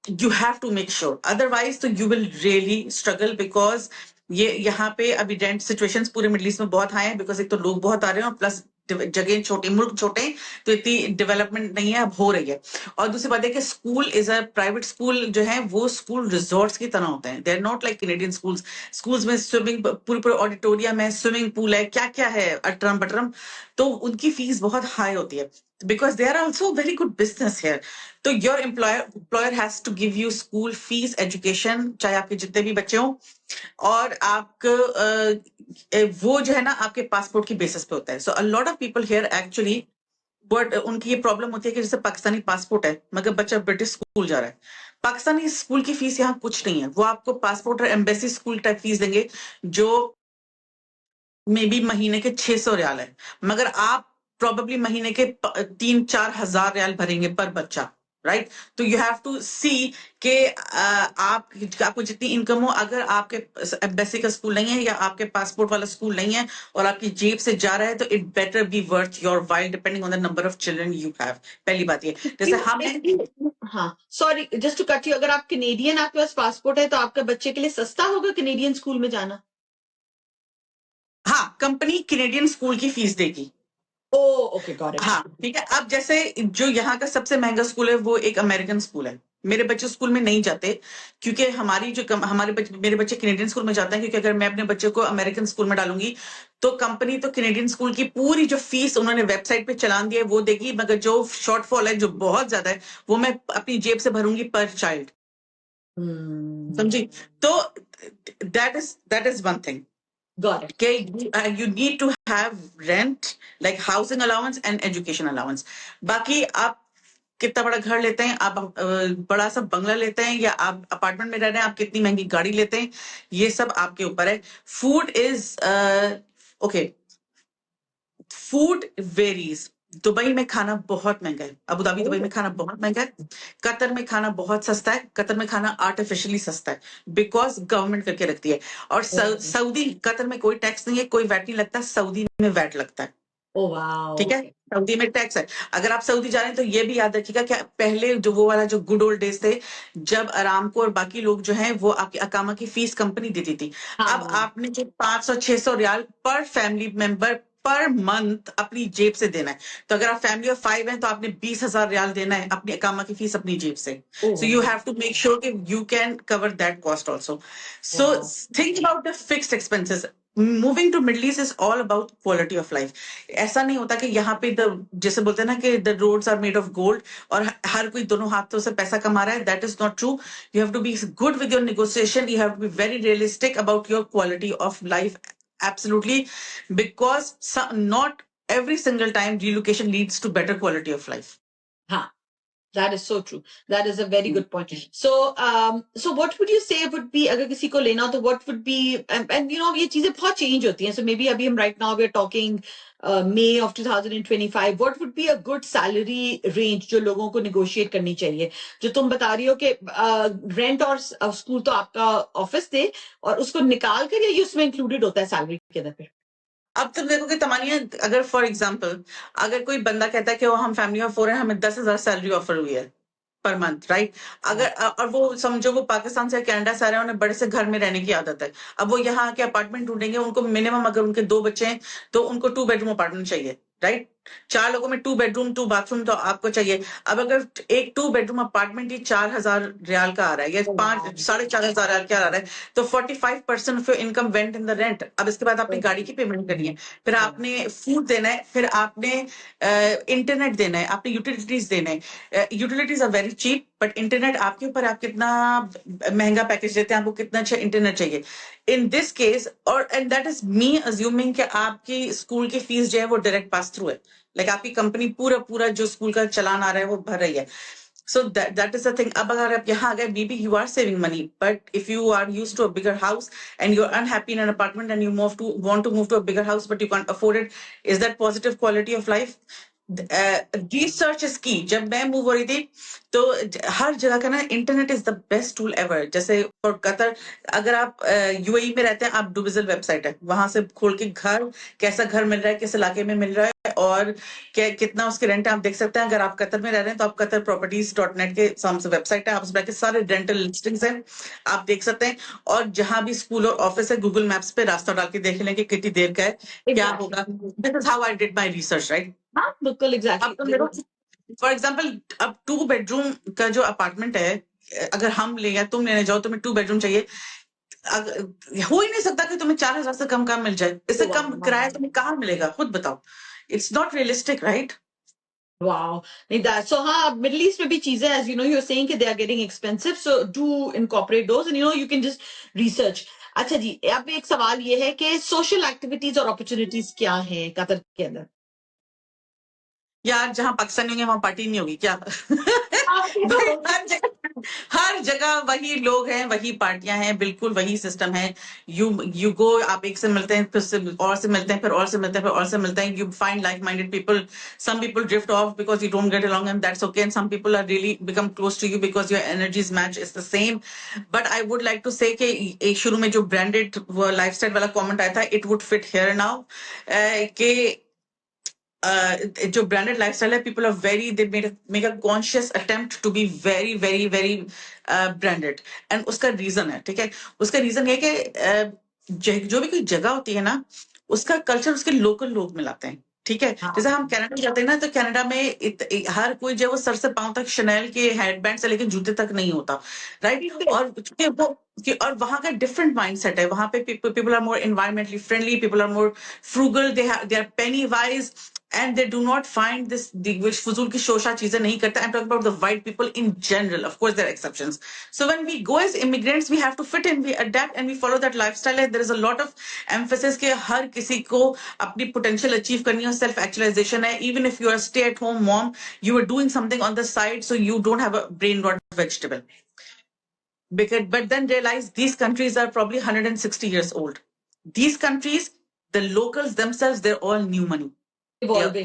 you have to make sure, otherwise तो you will really struggle, because ये यहाँ पे अभी rent situations पूरे middle east में बहुत हाई है, बिकॉज एक तो लोग बहुत आ रहे हैं और प्लस जगह छोटी, मुल्क छोटे हैं, तो इतनी डेवलपमेंट नहीं है, अब हो रही है। और दूसरी बात है कि school is a private school जो है वो स्कूल रिजॉर्ट्स की तरह होते हैं, they are not like Canadian schools. Schools में स्विमिंग पूरे पूरे ऑडिटोरियम है, स्विमिंग पूल है, क्या क्या है, अटरम बटरम, तो उनकी फीस बहुत हाई होती है, because they are also very good business here. तो your employer has to give you school fees, education, चाहे आपके जितने भी बच्चे हों, और आपको वो जो है ना आपके पासपोर्ट की बेसिस पे होता है। So a lot of people here actually, but उनकी ये प्रॉब्लम होती है कि जैसे पाकिस्तानी पासपोर्ट है मगर बच्चा ब्रिटिश स्कूल जा रहा है, पाकिस्तानी स्कूल की फीस यहाँ कुछ नहीं है, वो आपको पासपोर्ट और एम्बेसी स्कूल टाइप फीस देंगे जो मे बी महीने के 600 रियाल है, मगर आप प्रोबेबली महीने के 3-4 हजार रियाल भरेंगे पर बच्चा, राइट। तो यू हैव टू सी कि आपको जितनी इनकम हो, अगर आपके एम्बेसी का स्कूल नहीं है या आपके पासपोर्ट वाला स्कूल नहीं है और आपकी जेब से जा रहा है, तो it better be worth your while depending on the number of children you have. पहली बात ये, जैसे हम हैं। हाँ, sorry just to cut you, अगर आप कैनेडियन, आपके पास पासपोर्ट है, तो आपके बच्चे के लिए सस्ता होगा कैनेडियन स्कूल में जाना. हाँ, कंपनी कैनेडियन स्कूल की फीस देगी। ओ, ओके, गॉट इट. हाँ ठीक है। अब जैसे जो यहाँ का सबसे महंगा स्कूल है वो एक अमेरिकन स्कूल है, मेरे बच्चे स्कूल में नहीं जाते क्योंकि मेरे बच्चे कैनेडियन स्कूल में जाते हैं, क्योंकि अगर मैं अपने बच्चे को अमेरिकन स्कूल में डालूंगी तो कंपनी तो कैनेडियन स्कूल की पूरी जो फीस उन्होंने वेबसाइट पे चलान दी है वो देगी, मगर जो शॉर्टफॉल है जो बहुत ज्यादा है वो मैं अपनी जेब से भरूंगी पर चाइल्ड, समझी। तो that is one thing, got it. okay, you need to have rent, like housing allowance and education allowance. बाकी आप कितना बड़ा घर लेते हैं, आप बड़ा सा बंगला लेते हैं या आप अपार्टमेंट में रह रहे हैं, आप कितनी महंगी गाड़ी लेते हैं, ये सब आपके ऊपर है। Food is okay, food varies. Dubai में खाना बहुत महंगा है, अबू धाबी दुबई में खाना बहुत महंगा है, कतर में खाना बहुत सस्ता है, कतर में खाना आर्टिफिशियली सस्ता है बिकॉज गवर्नमेंट करके रखती है। और सऊदी, कतर में कोई टैक्स नहीं है, कोई वैट नहीं लगता, सऊदी में वैट लगता है, ओ वाओ. ठीक है। सऊदी में टैक्स है। अगर आप सऊदी जा रहे हैं तो ये भी याद रखिएगा कि पहले जो वो वाला जो गुड ओल्ड डेज थे जब अरामको और बाकी लोग जो हैं वो आपकी अकामा की फीस कंपनी देती थी, अब हाँ, आपने जो 500-600 रियाल पर फैमिली मेंबर पर मंथ अपनी जेब से देना है। तो अगर आप फैमिली ऑफ 5 हैं तो आपने 20,000 रियाल देना है अपनी अकामा की फीस अपनी जेब से। Oh so you have to make sure कि you can cover that cost also. So wow. Think about the fixed expenses. Moving to Middle East is all about quality of life. ऐसा नहीं होता कि यहाँ पे जैसे बोलते हैं ना कि the roads are made of gold और हर कोई दोनों हाथों से पैसा कमा रहा है, that is not true. You have to be good with your negotiation, you have to be very realistic about your quality of life, absolutely, because not every single time relocation leads to better quality of life. हाँ, that is so true. That is a very good point. So what would you say would be, अगर किसी को लेना हो तो what would be, and you know ये चीजें बहुत change होती हैं, so maybe अभी हम right now we are talking May of 2025, what would be a good salary range जो लोगों को negotiate करनी चाहिए, जो तुम बता रही हो कि rent और स्कूल तो आपका ऑफिस दे और उसको निकाल कर, या ये उसमें इंक्लूडेड होता है सैलरी के अंदर पे? अब तुम देखोगे तमानिया, अगर फॉर एग्जाम्पल अगर कोई बंदा कहता है कि वो हम फैमिली ऑफ 4 हैं, हमें 10,000 सैलरी ऑफर हुई है, पर मंथ, राइट? अगर और वो समझो वो पाकिस्तान से कनाडा से आ रहे हैं, उन्हें बड़े से घर में रहने की आदत है, अब वो यहाँ आके अपार्टमेंट ढूंढेंगे, उनको मिनिमम अगर उनके 2 बच्चे हैं तो उनको 2 बेडरूम अपार्टमेंट चाहिए, राइट? 4 लोगों में 2 बेडरूम 2 बाथरूम तो आपको चाहिए। अब अगर एक 2 बेडरूम अपार्टमेंट ही 4,000 रियाल का आ रहा है या 4,500 रियाल का आ रहा है, तो 45% of your income went in the rent. अब इसके बाद आपने गाड़ी की पेमेंट करनी है, फिर आपने फूड देना है, फिर आपने इंटरनेट देना है, आपने यूटिलिटीज देना है। Utilities are very cheap, but internet आपके ऊपर, आप कितना महंगा पैकेज देते हैं, आपको कितना अच्छा इंटरनेट चाहिए इन दिस केस। और and that is me assuming कि आपकी स्कूल की फीस जो है वो डायरेक्ट पास थ्रू है, लाइक आपकी कंपनी पूरा पूरा जो स्कूल का चलान आ रहा है वो भर रही है। So that is the thing. अब अगर आप यहाँ आ गए, maybe you are saving money, but if you are used to a bigger house and you're unhappy in an apartment and you want to move to a bigger house but you can't afford it, is that positive quality of life? Research is key. जब मैं move हो रही थी तो हर जगह का ना internet is the best tool ever. जैसे फॉर कतर, अगर आप यूएई में रहते हैं, आप डुबिजल वेबसाइट है, वहां से खोल के घर, कैसा घर मिल रहा है, किस इलाके में मिल रहा है और कितना उसके रेंट है, आप देख सकते हैं। अगर आप कतर में रह रहे हैं तो आप कतर properties.net के वेबसाइट है, आप उसमें के सारे रेंटल लिस्टिंग्स हैं, आप देख सकते हैं। और जहां भी स्कूल और ऑफिस है, गूगल मैप्स पे रास्ता डाल के देख लें कि कितनी देर का है, क्या होगा। This is how I did my research, right? हाँ बिल्कुल, अब तो मेरे फॉर एग्जाम्पल, अब 2 बेडरूम का जो अपार्टमेंट है, अगर हम ले या तुम लेने जाओ, तुम्हें 2 बेडरूम चाहिए, हो ही नहीं सकता कि तुम्हें 4,000 से कम मिल जाए। इससे कम किराया तुम्हें कहाँ मिलेगा, खुद बताओ। It's not realistic, right? Wow. नहीं, that so हाँ, Middle East में भी चीजें, as you know, you're saying कि they are getting expensive, so do incorporate those and you can just research. अच्छा जी, अब एक सवाल ये है कि social activities और opportunities क्या हैं कतर के अंदर? यार जहां पाकिस्तानी होंगे वहां पार्टी नहीं होगी क्या? भाई, हर जगह वही लोग हैं, वही पार्टियां हैं, बिल्कुल वही सिस्टम है। यू गो, आप एक से मिलते हैं, फिर से और से मिलते हैं, फिर और से मिलते हैं, फिर और से मिलते हैं। You find like minded people. Some people drift off because you don't get along and that's okay, and some people are really become close to you because your energies match is the same. But I would like to say कि शुरू में जो branded lifestyle वाला comment आया था, it would fit here now कि जो branded lifestyle है, people are very, they make a conscious attempt to be very very very branded. And उसका रीजन है, ठीक है, उसका रीजन ये कि जो भी कोई जगह होती है ना, उसका कल्चर उसके लोकल लोग मिलाते हैं, ठीक है। जैसे हम कनाडा जाते हैं ना, तो कनाडा में हर कोई जो है वो सर से पांव तक शनेल के हेडबैंड से लेकर जूते तक नहीं होता, राइट? और और वहां का डिफरेंट माइंडसेट है। वहां पे people are more environmentally friendly, people are more frugal, they are penny wise and they do not find this which fuzul ki shosha cheeze nahi karte. I'm talking about the white people in general. Of course there are exceptions. So when we go as immigrants, we have to fit in, we adapt and we follow that lifestyle. And there is a lot of emphasis ke har kisi ko apni potential achieve karni hai, self actualization hai. Even if you are a stay at home mom, you are doing something on the side so you don't have a brain rot vegetable. But then realize these countries are probably 160 years old. These countries, the locals themselves, they're all new money. Evolving.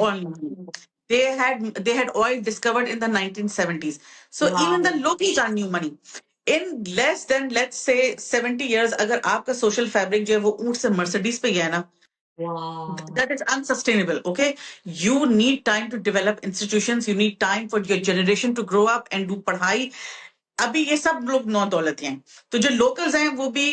They had oil discovered in the 1970s. So even the locals are new money. In less than, let's say, 70 years, अगर आपका social fabric जो है वो ऊंट से Mercedes पे गया ना, that is unsustainable. Okay, you need time to develop institutions, you need time for your generation to grow up and do पढ़ाई। अभी ये सब लोग नौ दौलत हैं, तो जो locals हैं वो भी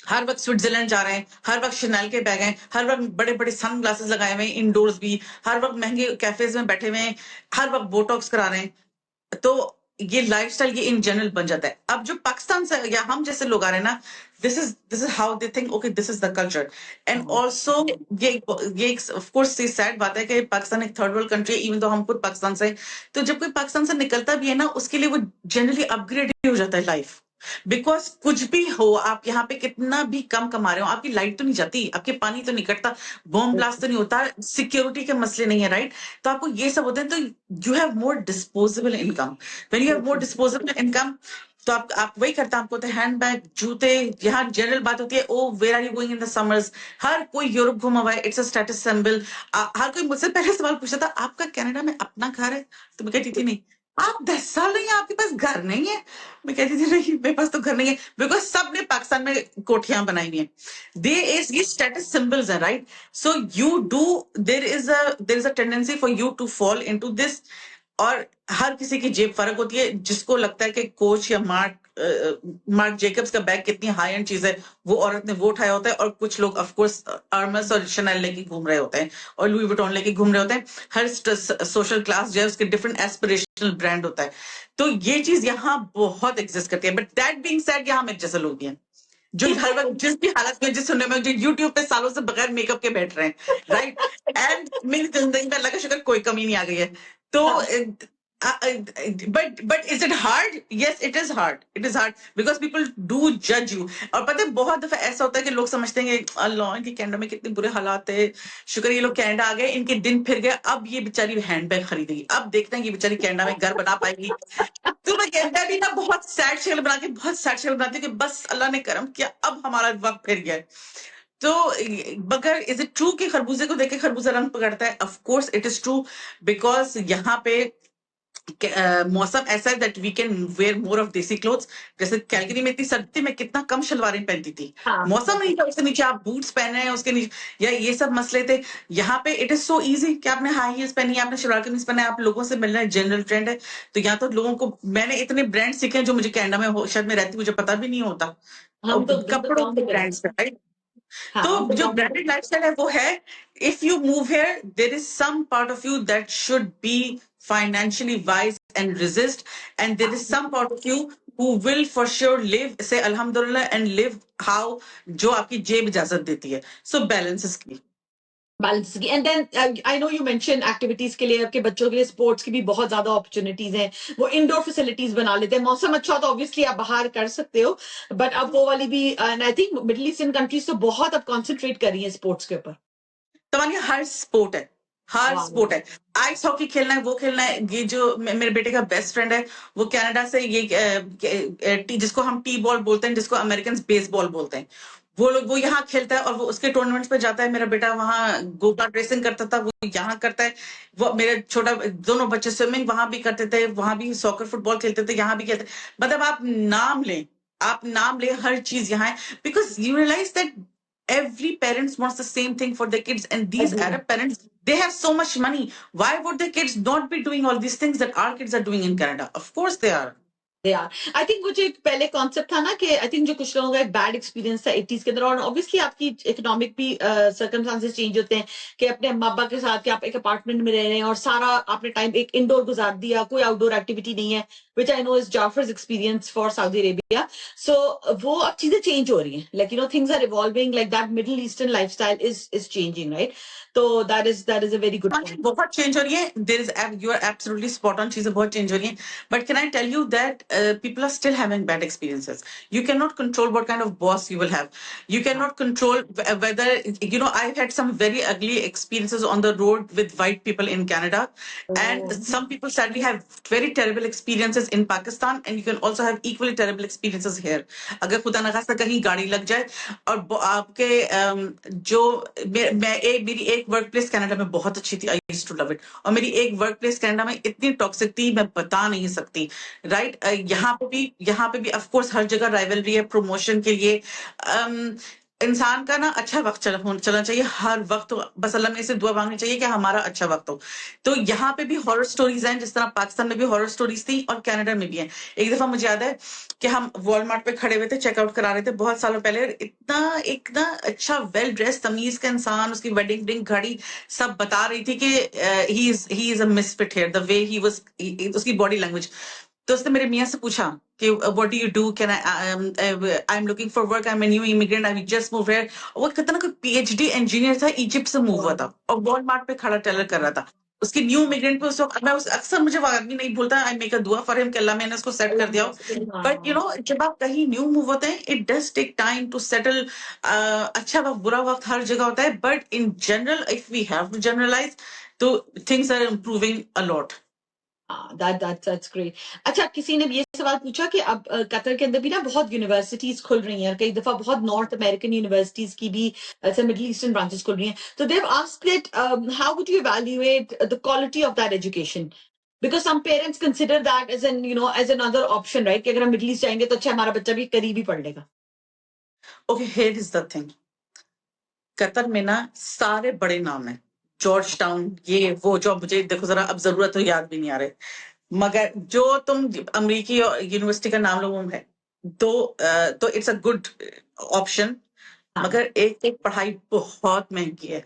हर वक्त स्विट्जरलैंड जा रहे हैं, हर वक्त शनेल के बैग हैं, हर वक्त बड़े बड़े सन ग्लासेस लगाए हुए हैं, इंडोर्स भी, हर वक्त महंगे कैफेज में बैठे हुए हैं, हर वक्त बोटॉक्स करा रहे हैं। तो ये लाइफस्टाइल ये इन जनरल बन जाता है। अब जो पाकिस्तान से या हम जैसे लोग आ रहे हैं ना, this is how they think, okay this is the culture. And also ये ऑफ कोर्स ये सैड बात है कि पाकिस्तान एक थर्ड वर्ल्ड कंट्री है, इवन तो हम खुद पाकिस्तान से। तो जब कोई पाकिस्तान से निकलता भी है ना, उसके लिए वो जनरली अपग्रेड हो जाता है लाइफ। बिकॉज कुछ भी हो, आप यहाँ पे कितना भी कम कमा रहे हो, आपकी लाइट तो नहीं जाती, आपके पानी तो नहीं कटता, बॉम्ब ब्लास्ट तो नहीं होता, सिक्योरिटी के मसले नहीं है, राइट? तो आपको ये सब होते हैं, तो you have more disposable income. When you have more disposable income, तो आप वही करता, आपको तो हैंड बैग, जूते। यहाँ जनरल बात होती है, oh where are you going in the summers, हर कोई यूरोप घुमा हुआ है, इट्स अ स्टेटस सिंबल। हर कोई मुझसे पहले सवाल पूछता था, आपका कनाडा में अपना घर है? तो मैं कहती थी नहीं। आप 10 साल नहीं है, आपके पास घर नहीं है? मैं कहती थी नहीं, मेरे पास तो घर नहीं है, बिकॉज सबने पाकिस्तान में कोठियां बनाई हुई हैं। ये स्टेटस सिंबल्स है, right? So you do, there is a tendency for you to fall into this. और हर किसी की जेब फर्क होती है. जिसको लगता है कि कोच या मार्क जेकब्स का बैग कितनी हाई एंड चीज है, वो औरत ने वो उठाया होता है. और कुछ लोग ऑफ कोर्स अर्मस और शनेल लेके घूम रहे होते हैं और लुई विटॉन लेके घूम रहे होते हैं. हर सोशल क्लास जो है उसके डिफरेंट एस्पिरेशनल ब्रांड होता है. तो ये चीज यहाँ बहुत एग्जिस्ट करती है. बट दैट बीइंग सेड, यहाँ मेरे जैसे लोग भी हैं जो हर वक्त जिस भी हालत में, जिस सुनने में, जो यूट्यूब पे सालों से बगैर मेकअप के बैठ रहे हैं, राइट. एंड मेरी जिंदगी में अल्लाह का शुक्र कोई कमी नहीं आ गई है. तो but is it hard? Yes, it is hard. It is hard because people do judge you. और पता है बहुत दफा ऐसा होता है कि लोग समझते हैं कि अल्लाह इनके कनाडा में कितने बुरे हालात है, शुक्र ये लोग कनाडा आ गए, इनके दिन फिर गए, अब ये बेचारी हैंडबैग खरीदेगी, अब देखते हैं कि बेचारी कनाडा में घर बना पाएगी. तो मैं भी ना बहुत सैड शक्ल बना के, बहुत सैड शक्ल बनाती हूँ कि बस अल्लाह ने करम किया, अब हमारा वक्त फिर गया. तो मगर इज इट ट्रू कि खरबूजे को देख के खरबूजा रंग पकड़ता है? Of course it is true, because यहाँ पे मौसम ऐसा है that we can wear more of desi clothes. जैसे कैलगरी में इतनी सर्दी थी, मैं कितना कम शलवारें पहनती थी, मौसम नहीं था, उसके नीचे आप बूट्स पहने हैं, उसके नीचे या ये सब मसले थे. यहाँ पे इट इज सो इजी कि आपने हाई हील्स पहनी है, आपने शलवार कमीज पहना है, आप लोगों से मिलना है, जनरल ट्रेंड है. तो यहाँ तो लोगों को मैंने इतने ब्रांड सीखे हैं जो मुझे कनाडा में शायद में रहती मुझे पता भी नहीं होता, कपड़ों के ब्रांड्स. तो जो ब्रांडेड लाइफस्टाइल है वो है, if you move here there is some part of you that should be financially wise and resist, and there is some part of you who will for sure live, say alhamdulillah, and live how जो आपकी जेब इजाजत देती है. So balance is key. Balance की. And then I know you mention activities के लिए, आपके बच्चों के लिए स्पोर्ट्स की भी बहुत ज्यादा अपॉर्चुनिटीज हैं. वो इंडोर फैसिलिटीज बना लेते हैं, मौसम अच्छा हो तो ऑब्वियसली आप बाहर कर सकते हो, बट अब वो वाली भी, and I think middle eastern countries तो बहुत अब कॉन्सेंट्रेट कर रही है स्पोर्ट्स के ऊपर. तमानिया हर स्पोर्ट है, हर स्पोर्ट है. आइस हॉकी खेलना है, वो खेलना है. ये जो मेरे बेटे का बेस्ट फ्रेंड है, वो कनाडा से ये जिसको हम टी बॉल बोलते हैं, जिसको अमेरिकन बेसबॉल बोलते हैं, वो यहाँ खेलता है और वो उसके टूर्नामेंट्स पे जाता है. मेरा बेटा वहाँ गोकार्ट रेसिंग करता था, वो यहाँ करता है. वो मेरे छोटा दोनों बच्चे स्विमिंग वहां भी करते थे, वहां भी सॉकर फुटबॉल खेलते थे, यहाँ भी खेलते. मतलब आप नाम लें, आप नाम लें, हर चीज यहाँ है. Because you realise that every parents wants the same thing for their kids, and these Arab parents, they have so much money. Why would their kids not be doing all these things that our kids are doing in Canada? Of course they are. I think वो जो एक पहले concept था ना कि I think जो कुछ लोगों का एक बैड एक्सपीरियंस था 80s के अंदर, और ऑब्वियसली आपकी इकोनॉमिक भी सर्कमस्टांसेस चेंज होते हैं कि अपने अम्मा अब्बा के साथ कि आप एक अपार्टमेंट में रह रहे हैं और सारा आपने टाइम एक इंडोर गुजार दिया, कोई आउटडोर एक्टिविटी नहीं है, which I know is Jafar's experience for Saudi Arabia. So वो अब चीजें चेंज हो रही हैं, like you know things are evolving, like that Middle Eastern lifestyle is changing, right. तो that is a very good point. बहुत चेंज हो रही है. There is, you are absolutely spot on, चीजें बहुत चेंज हो रही हैं. But can I tell you that people are still having bad experiences. You cannot control what kind of boss you will have. You cannot control whether, you know, I've had some very ugly experiences on the road with white people in Canada, and some people sadly have very terrible experiences in Pakistan, and you can also have equally terrible experiences here. अगर खुदा न खास्ता कहीं गाड़ी लग जाए और आपके जो मेरी एक वर्क प्लेस कनाडा में बहुत अच्छी थी, I used to love it, और मेरी एक वर्क प्लेस कनाडा में इतनी टॉक्सिक थी मैं बता नहीं सकती, राइट. यहाँ पे भी ऑफ कोर्स हर जगह राइवलरी है प्रमोशन के लिए. इंसान का ना अच्छा वक्त चलना चाहिए हर वक्त. तो बस अल्लाह में से दुआ मांगनी चाहिए कि हमारा अच्छा वक्त हो. तो यहाँ पे भी हॉरर स्टोरीज हैं, जिस तरह पाकिस्तान में भी हॉरर स्टोरीज थी और कनाडा में भी हैं. एक दफा मुझे याद है कि हम वॉलमार्ट पे खड़े हुए थे, चेकआउट करा रहे थे बहुत सालों पहले. इतना अच्छा वेल ड्रेस तमीज का इंसान, उसकी वेडिंग रिंग घड़ी सब बता रही थी कि he is a misfit here, the way he was, उसकी बॉडी लैंग्वेज. तो उसने मेरे मियाँ से पूछा कि what do you do, can I am looking for work, I am a new immigrant, I just move here. वो कितना कोई पीएचडी इंजीनियर था, इजिप्ट से मूव हुआ था और वॉलमार्ट पे खड़ा टेलर कर रहा था. उसकी न्यू इमिग्रेंट पे उस वक्त मैं अक्सर मुझे वो आदमी नहीं भूलता, आई मेक अ दुआ फॉर हिम कि अल्लाह मैंने उसको सेट कर दिया हो. बट यू नो जब आप कहीं न्यू मूव होते हैं, it does take time to settle. अच्छा वक्त बुरा वक्त हर जगह होता है, but in general if we have to generalize तो things are improving a lot. That's great. अच्छा, किसी ने ये सवाल पूछा कि अब कतर के अंदर भी ना बहुत यूनिवर्सिटीज खुल रही हैं, कई दफा बहुत नॉर्थ अमेरिकन यूनिवर्सिटीज की भी ऐसे मिडिल ईस्टर्न ब्रांचेस खुल रही हैं. तो Dev asked that how would you evaluate the quality of that education, because some parents consider that as an, you know, as another option, right, कि अगर हम मिडिल ईस्ट जाएंगे तो अच्छा हमारा बच्चा भी करीब ही पढ़ लेगा. Okay, here is the thing. Qatar में ना सारे बड़े नाम हैं, जॉर्ज टाउन, ये वो जो मुझे देखो जरा अब जरूरत हो याद भी नहीं आ रहे, मगर जो तुम अमेरिकी यूनिवर्सिटी का नाम लो है तो इट्स अ गुड ऑप्शन, हाँ। मगर एक एक पढ़ाई बहुत महंगी है,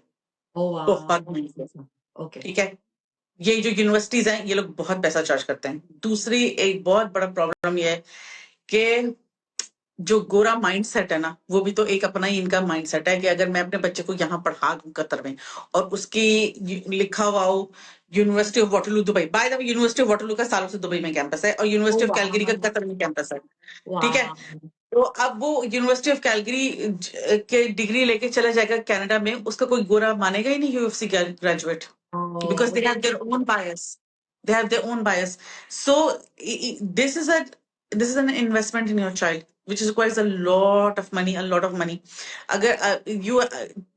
ओ वाह, बहुत महंगी है। ओके। ठीक है, ये जो यूनिवर्सिटीज हैं ये लोग बहुत पैसा चार्ज करते हैं। दूसरी एक बहुत बड़ा प्रॉब्लम ये है कि जो गोरा माइंडसेट है ना, वो भी तो एक अपना ही इनका माइंडसेट है कि अगर मैं अपने बच्चे को यहाँ पढ़ा दूं कतर में और उसकी लिखा हुआ हो university of Waterloo Dubai, bye the way university of Waterloo का सालों से दुबई में कैंपस है और ओ यूनिवर्सिटी ऑफ वाह, कैलगरी का कतर में कैंपस है। ठीक है, वाह, तो अब वो यूनिवर्सिटी ऑफ कैलगरी के डिग्री लेके चला जाएगा कनाडा में, उसका कोई गोरा मानेगा ही नहीं UFC graduate, because they have their own bias. They have their own bias. So this is an investment in your child, which requires a lot of money, a lot of money. अगर you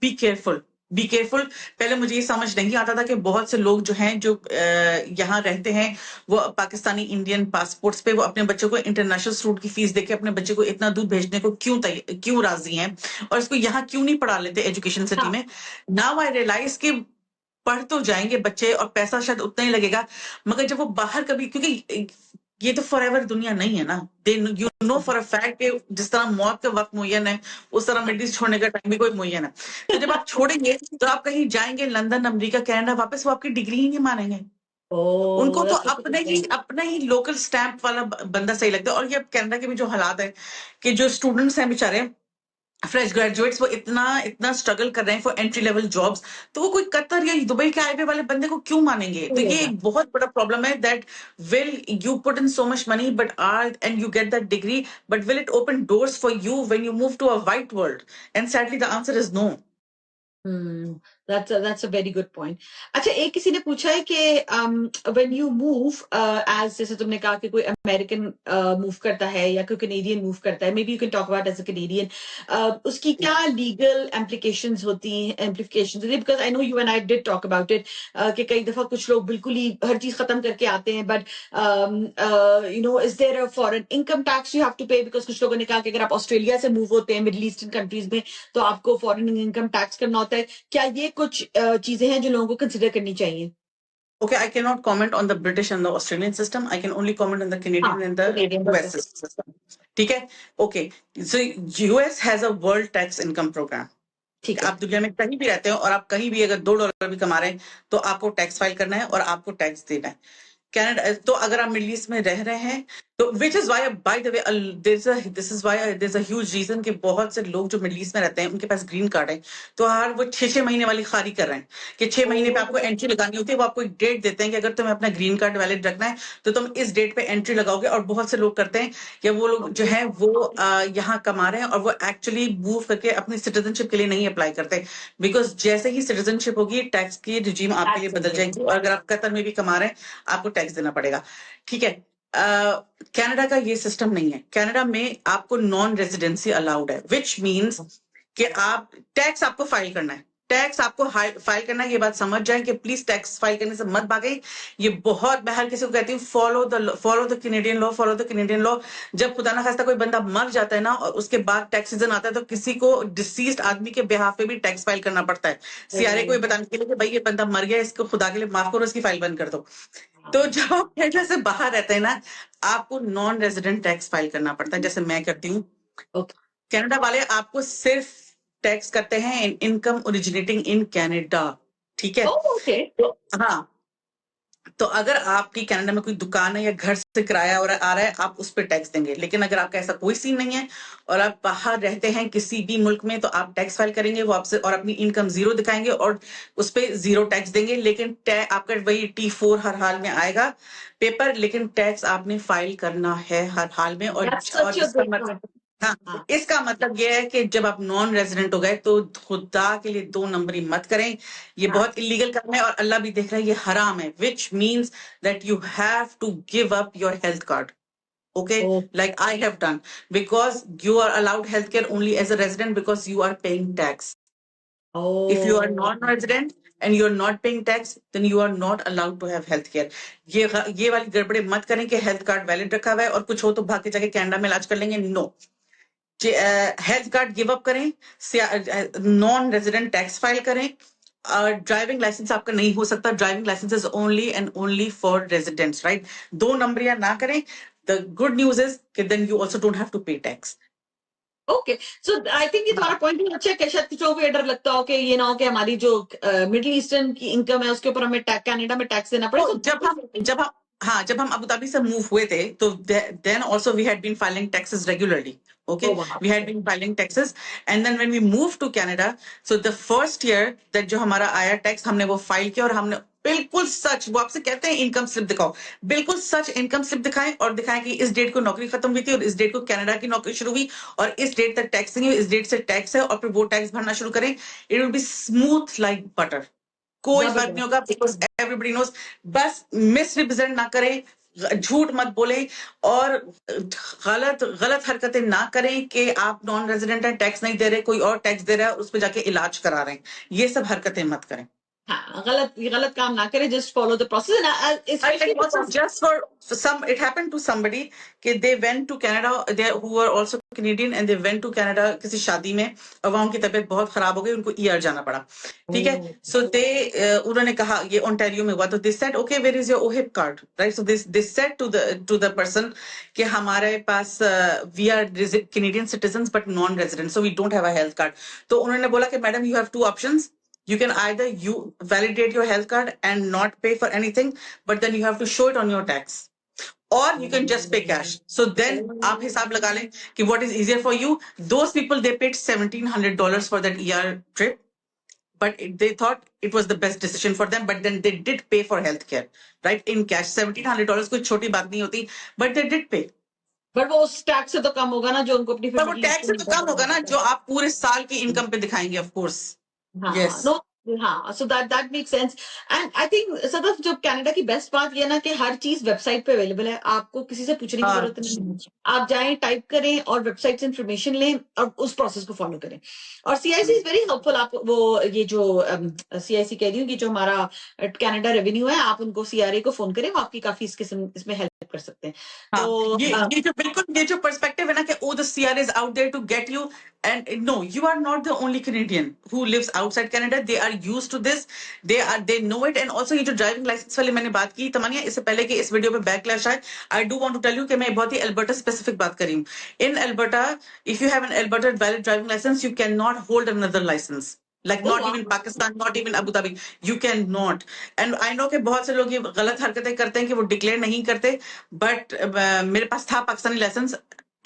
be careful. Be careful. पहले मुझे ये समझ नहीं आता था कि बहुत से लोग जो हैं जो यहाँ रहते हैं वो पाकिस्तानी इंडियन पासपोर्ट्स पे वो अपने बच्चों को इंटरनेशनल स्टूडेंट की फीस देके अपने बच्चे को इतना दूर भेजने को क्यों राजी हैं और इसको यहाँ क्यों नहीं पढ़ा लेते एजुकेशन सिटी में। नाउ आई रियलाइज कि पढ़ तो जाएंगे बच्चे और पैसा शायद उतना ही लगेगा, मगर जब वो बाहर कभी, क्योंकि ये तो फॉर एवर दुनिया नहीं है ना, they you know for a fact कि जिस तरह मौत का वक्त मुय्यन है उस तरह मिडिल ईस्ट छोड़ने का टाइम भी कोई मुय्यन है। तो जब आप छोड़ेंगे तो आप कहीं जाएंगे लंदन अमेरिका कनाडा, वापस वो आपकी डिग्री ही नहीं मानेंगे। उनको तो अपना ही लोकल स्टैंप वाला बंदा सही लगता है। और ये कनाडा के भी जो हालात है कि जो स्टूडेंट्स हैं बेचारे फ्रेश ग्रेजुएट्स वो इतना स्ट्रगल कर रहे हैं फॉर एंट्री लेवल जॉब्स, तो वो कोई कतर या दुबई के आए हुए वाले बंदे को क्यों मानेंगे। तो ये एक बहुत बड़ा प्रॉब्लम है that will you put in so much money but and you get that degree, but will it open doors for you when you move to a white world, and sadly the answer is no. That's a very good point. अच्छा, एक किसी ने पूछा है कि when you move as जैसे तुमने कहा कि कोई अमेरिकन मूव करता है या कोई कनेडियन मूव करता है, maybe you can talk about as a Canadian, उसकी क्या लीगल implications होती हैं, because I know you and I did talk about it, कि कई दफा कुछ लोग बिल्कुल ही हर चीज खत्म करके आते हैं, but is there a foreign income tax you have to pay, because कुछ लोगों ने कहा कि अगर आप ऑस्ट्रेलिया से मूव होते हैं मिडिल ईस्टर्न कंट्रीज में तो आपको फॉरेन इनकम टैक्स करना होता है। क्या ये कुछ चीजें हैं जो लोगों को कंसिडर करनी चाहिए? Okay, I cannot comment on the British and the Australian system. I can only comment on the Canadian and the US system. ठीक है, okay. So US has a world tax income program. ठीक है, आप दुनिया में कहीं भी रहते हो और आप कहीं भी अगर $2 भी कमा रहे हैं तो आपको टैक्स फाइल करना है और आपको टैक्स देना है। कनाडा तो अगर आप मिडिल ईस्ट में रह रहे हैं तो which is why by the way this is why there is a huge reason कि बहुत से लोग जो मिडिल ईस्ट में रहते हैं उनके पास ग्रीन कार्ड है तो हर वो 6 महीने वाली खारी कर रहे हैं कि 6 महीने पे आपको एंट्री लगानी होती है। वो आपको एक डेट देते हैं कि अगर तुम्हें अपना ग्रीन कार्ड वैलिड रखना है तो तुम इस डेट पे एंट्री लगाओगे। और बहुत से लोग करते हैं या वो लोग जो है वो यहाँ कमा रहे हैं और वो एक्चुअली मूव करके अपनी सिटीजनशिप के लिए नहीं अप्लाई करते, बिकॉज जैसे ही सिटीजनशिप होगी टैक्स की रिजीम आपके लिए बदल जाएगी और अगर आप कतर में भी कमा रहे हैं आपको टैक्स देना पड़ेगा। ठीक है, कनाडा का ये सिस्टम नहीं है। कनाडा में आपको नॉन रेजिडेंसी अलाउड है, विच मीन्स कि आप टैक्स आपको फाइल करना है, टैक्स आपको फाइल करना है। ये बात समझ जाए कि प्लीज टैक्स फाइल करने से मत भागे। ये बहुत, मैं हर किसी को कहती हूँ follow the Canadian law, follow the Canadian law. जब खुदा ना खास्ता कोई बंदा मर जाता है ना और उसके बाद टैक्स सीजन आता है तो किसी को डिसीज्ड आदमी के बिहाफ पे भी टैक्स फाइल करना पड़ता है सीआरए को बताने के लिए कि भाई ये बंदा मर गया, इसको खुदा के लिए माफ करो, इसकी फाइल बंद कर दो। तो जब आप कनाडा से बाहर रहते हैं ना आपको नॉन रेजिडेंट टैक्स फाइल करना पड़ता है, जैसे मैं करती हूँ। कनाडा वाले आपको सिर्फ टैक्स करते हैं इनकम ओरिजिनेटिंग इन कनाडा। ठीक है, तो हाँ, तो अगर आपकी कनाडा में कोई दुकान है या घर से किराया और आ रहा है आप उस पर टैक्स देंगे। लेकिन अगर आपका ऐसा कोई सीन नहीं है और आप बाहर रहते हैं किसी भी मुल्क में तो आप टैक्स फाइल करेंगे वो आपसे और अपनी इनकम जीरो दिखाएंगे और उस पर जीरो टैक्स देंगे। लेकिन आपका वही T4 हर हाल में आएगा पेपर, लेकिन टैक्स आपने फाइल करना है हर हाल में। और हाँ, इसका मतलब ये है कि जब आप नॉन रेजिडेंट हो गए तो खुदा के लिए 2 नंबरी मत करें। ये बहुत इलीगल काम है और अल्लाह भी देख रहा है, ये हराम है। Which means that you have to give up your health card, okay, like I have done, because you are allowed healthcare only as a resident because you are paying tax. If you are non-resident and you are not paying tax, then you are not allowed to have healthcare. ये वाली गड़बड़े मत करें कि health card valid रखा हुआ है और कुछ हो तो भाग के जाके कनाडा में इलाज कर लेंगे। No, health card give up करें, नॉन रेजिडेंट टैक्स फाइल करें, ड्राइविंग लाइसेंस आपका नहीं हो सकता. Driving licence is only and only for residents, right? 2 नंबरियां ना करें. द गुड न्यूज इज कि then you also don't have to pay tax. Okay, so I think ये तुम्हारा पॉइंट भी अच्छा है कि शायद कुछ लोगों को डर लगता हो कि ये ना हो कि हमारी जो मिडिल ईस्टर्न की इनकम है उसके ऊपर हमें कनाडा में टैक्स देना पड़े. तो So, जब हम अबू धाबी से मूव हुए थे तो then also we had been filing taxes regularly. Okay, oh, wow. we had been filing taxes, and then when we moved to Canada, so the first year that जो हमारा आया tax हमने वो file किया और हमने बिल्कुल सच, वो आपसे कहते हैं इनकम स्लिप दिखाओ, बिल्कुल सच इनकम स्लिप दिखाएं और दिखाएं कि इस डेट को नौकरी खत्म हुई थी और इस डेट को कनाडा की नौकरी शुरू हुई और इस डेट तक टैक्स नहीं हुई, इस डेट से टैक्स है, और फिर वो टैक्स भरना शुरू करें. It will be smooth like butter. कोई फर्क नहीं होगा, बिकॉज एवरीबडी नोज. बस मिस रिप्रेजेंट ना करें, झूठ मत बोले और गलत हरकतें ना करें कि आप नॉन रेजिडेंट हैं, टैक्स नहीं दे रहे, कोई और टैक्स दे रहा है, उस पर जाके इलाज करा रहे हैं. ये सब हरकतें मत करें. हाँ, गलत काम ना करें. Just follow the process. And also just for some, it happened to somebody कि they went to Canada, they who were also Canadian, and they went to Canada किसी शादी में और वहाँ उनकी तबीयत बहुत खराब हो गई, उनको ER जाना पड़ा. ठीक है, so उन्होंने कहा, ये ओंटारियो में हुआ, तो they said okay, where is your OHIP card, right? So they said to the person कि हमारे पास we are Canadian citizens but non-resident, so we don't have a health card. तो उन्होंने बोला कि madam, you have 2 options. You can either you validate your health card and not pay for anything, but then you have to show it on your tax, or you can just pay cash. So then आप हिसाब लगा लें कि what is easier for you. Those people, they paid $1,700 for that ER trip, but they thought it was the best decision for them, but then they did pay for healthcare, right, in cash. $1,700 कोई छोटी बात नहीं होती, but they did pay. But वो उस tax से तो कम होगा ना जो उनको अपनी पर वो टैक्स से तो कम होगा ना जो आप पूरे साल की इनकम पे दिखाएंगे, ऑफ कोर्स. Yes. No, हाँ, so that makes sense. And I think Sadaf जो कनाडा की बेस्ट बात ये है ना कि हर चीज वेबसाइट पे अवेलेबल है, आपको किसी से पूछने की जरूरत नहीं है. आप जाएं, टाइप करें और वेबसाइट से इंफॉर्मेशन लें और उस प्रोसेस को फॉलो करें. और CIC इज वेरी हेल्पफुल. आप वो ये जो CIC कह रही हूँ कि जो हमारा कनाडा रेवेन्यू है, आप उनको CRA को फोन करें, वो आपकी काफी इसमें हेल्प कर सकते हैं. तो ये जो बिल्कुल ये जो पर्सपेक्टिव है ना कि oh, the CRA is out there to get you, and no, you are not the only Canadian who lives outside Canada. They are used to this. They know it. And also ये जो driving licence वाली मैंने बात की तमन्या, इससे पहले कि इस वीडियो पे बैकलैश आए, I do want to tell you कि मैं बहुत ही अल्बर्टा स्पेसिफिक बात कर रही हूँ. In Alberta, if you have an Alberta valid driving license, you cannot hold another license. Like not even Pakistan, not even Abu Dhabi. You cannot. And I know कि बहुत से लोग ये गलत हरकतें करते हैं कि वो डिक्लेयर नहीं करते. But मेरे पास था Pakistani licence.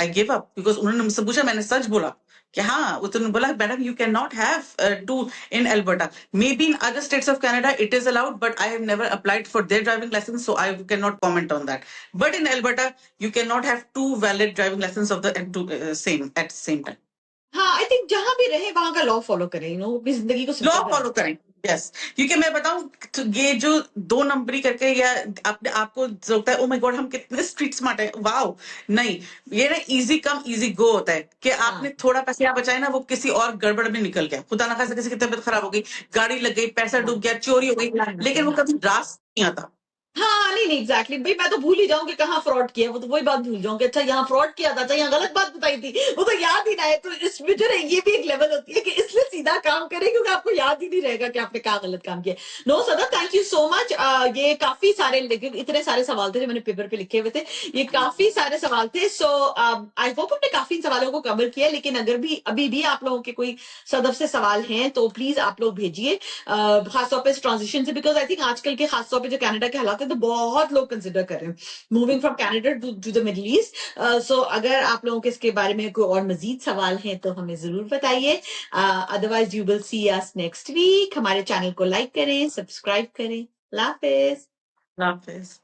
I gave up because उन्होंने मुझसे पूछा, मैंने सच बोला कि हाँ, उन्होंने बोला madam you cannot have two in Alberta. Maybe in other states of Canada it is allowed, but I have never applied for their driving license, so I cannot comment on that. But in Alberta you cannot have 2 valid driving license of the same at the same time. हाँ, I think जहां भी रहे वहां का law follow करें, you know, अपनी जिंदगी को लॉ फॉलो करें. यस, क्योंकि मैं बताऊं तो ये जो 2 नंबरी करके या आपको लगता है ओ माय गॉड हम कितने स्ट्रीट स्मार्ट है, वाओ, नहीं, ये ना इजी कम इजी गो होता है कि आपने थोड़ा पैसा बचाए ना, वो किसी और गड़बड़ में निकल गया, खुदा ना खासा किसी की तबीयत खराब हो गई, गाड़ी लग गई, पैसा डूब गया, चोरी हो गई, लेकिन वो कभी रास्ता नहीं आता. हाँ, नहीं एग्जैक्टली भाई, मैं तो भूल ही जाऊं कि कहाँ फ्रॉड किया, वो तो वही बात भूल जाऊं कि अच्छा यहाँ फ्रॉड किया था, अच्छा यहाँ गलत बात बताई थी, वो तो याद ही ना है. तो इसमें जो है ये भी एक लेवल होती है कि इसलिए सीधा काम करें क्योंकि आपको याद ही नहीं रहेगा कि आपने क्या गलत काम किया. नो सदा, थैंक यू सो मच. ये काफी सारे, लेकिन इतने सारे सवाल थे जो मैंने पेपर पे लिखे हुए थे, ये काफी सारे सवाल थे. सो आई होप हमने काफी इन सवालों को कवर किया, लेकिन अगर भी अभी भी आप लोगों के कोई सदफ से सवाल हैं तो प्लीज आप लोग भेजिए, खासतौर पर इस ट्रांजिशन से, बिकॉज आई थिंक आजकल के खासतौर पर जो कनाडा के हालात है तो बहुत लोग कंसिडर कर रहे हैं moving from Canada to the Middle East. So अगर आप लोगों के इसके बारे में कोई और मजीद सवाल हैं तो हमें जरूर बताइए. Otherwise you will see us next week. हमारे चैनल को लाइक करें, सब्सक्राइब करें. अल्लाह हाफिज. हाफिज.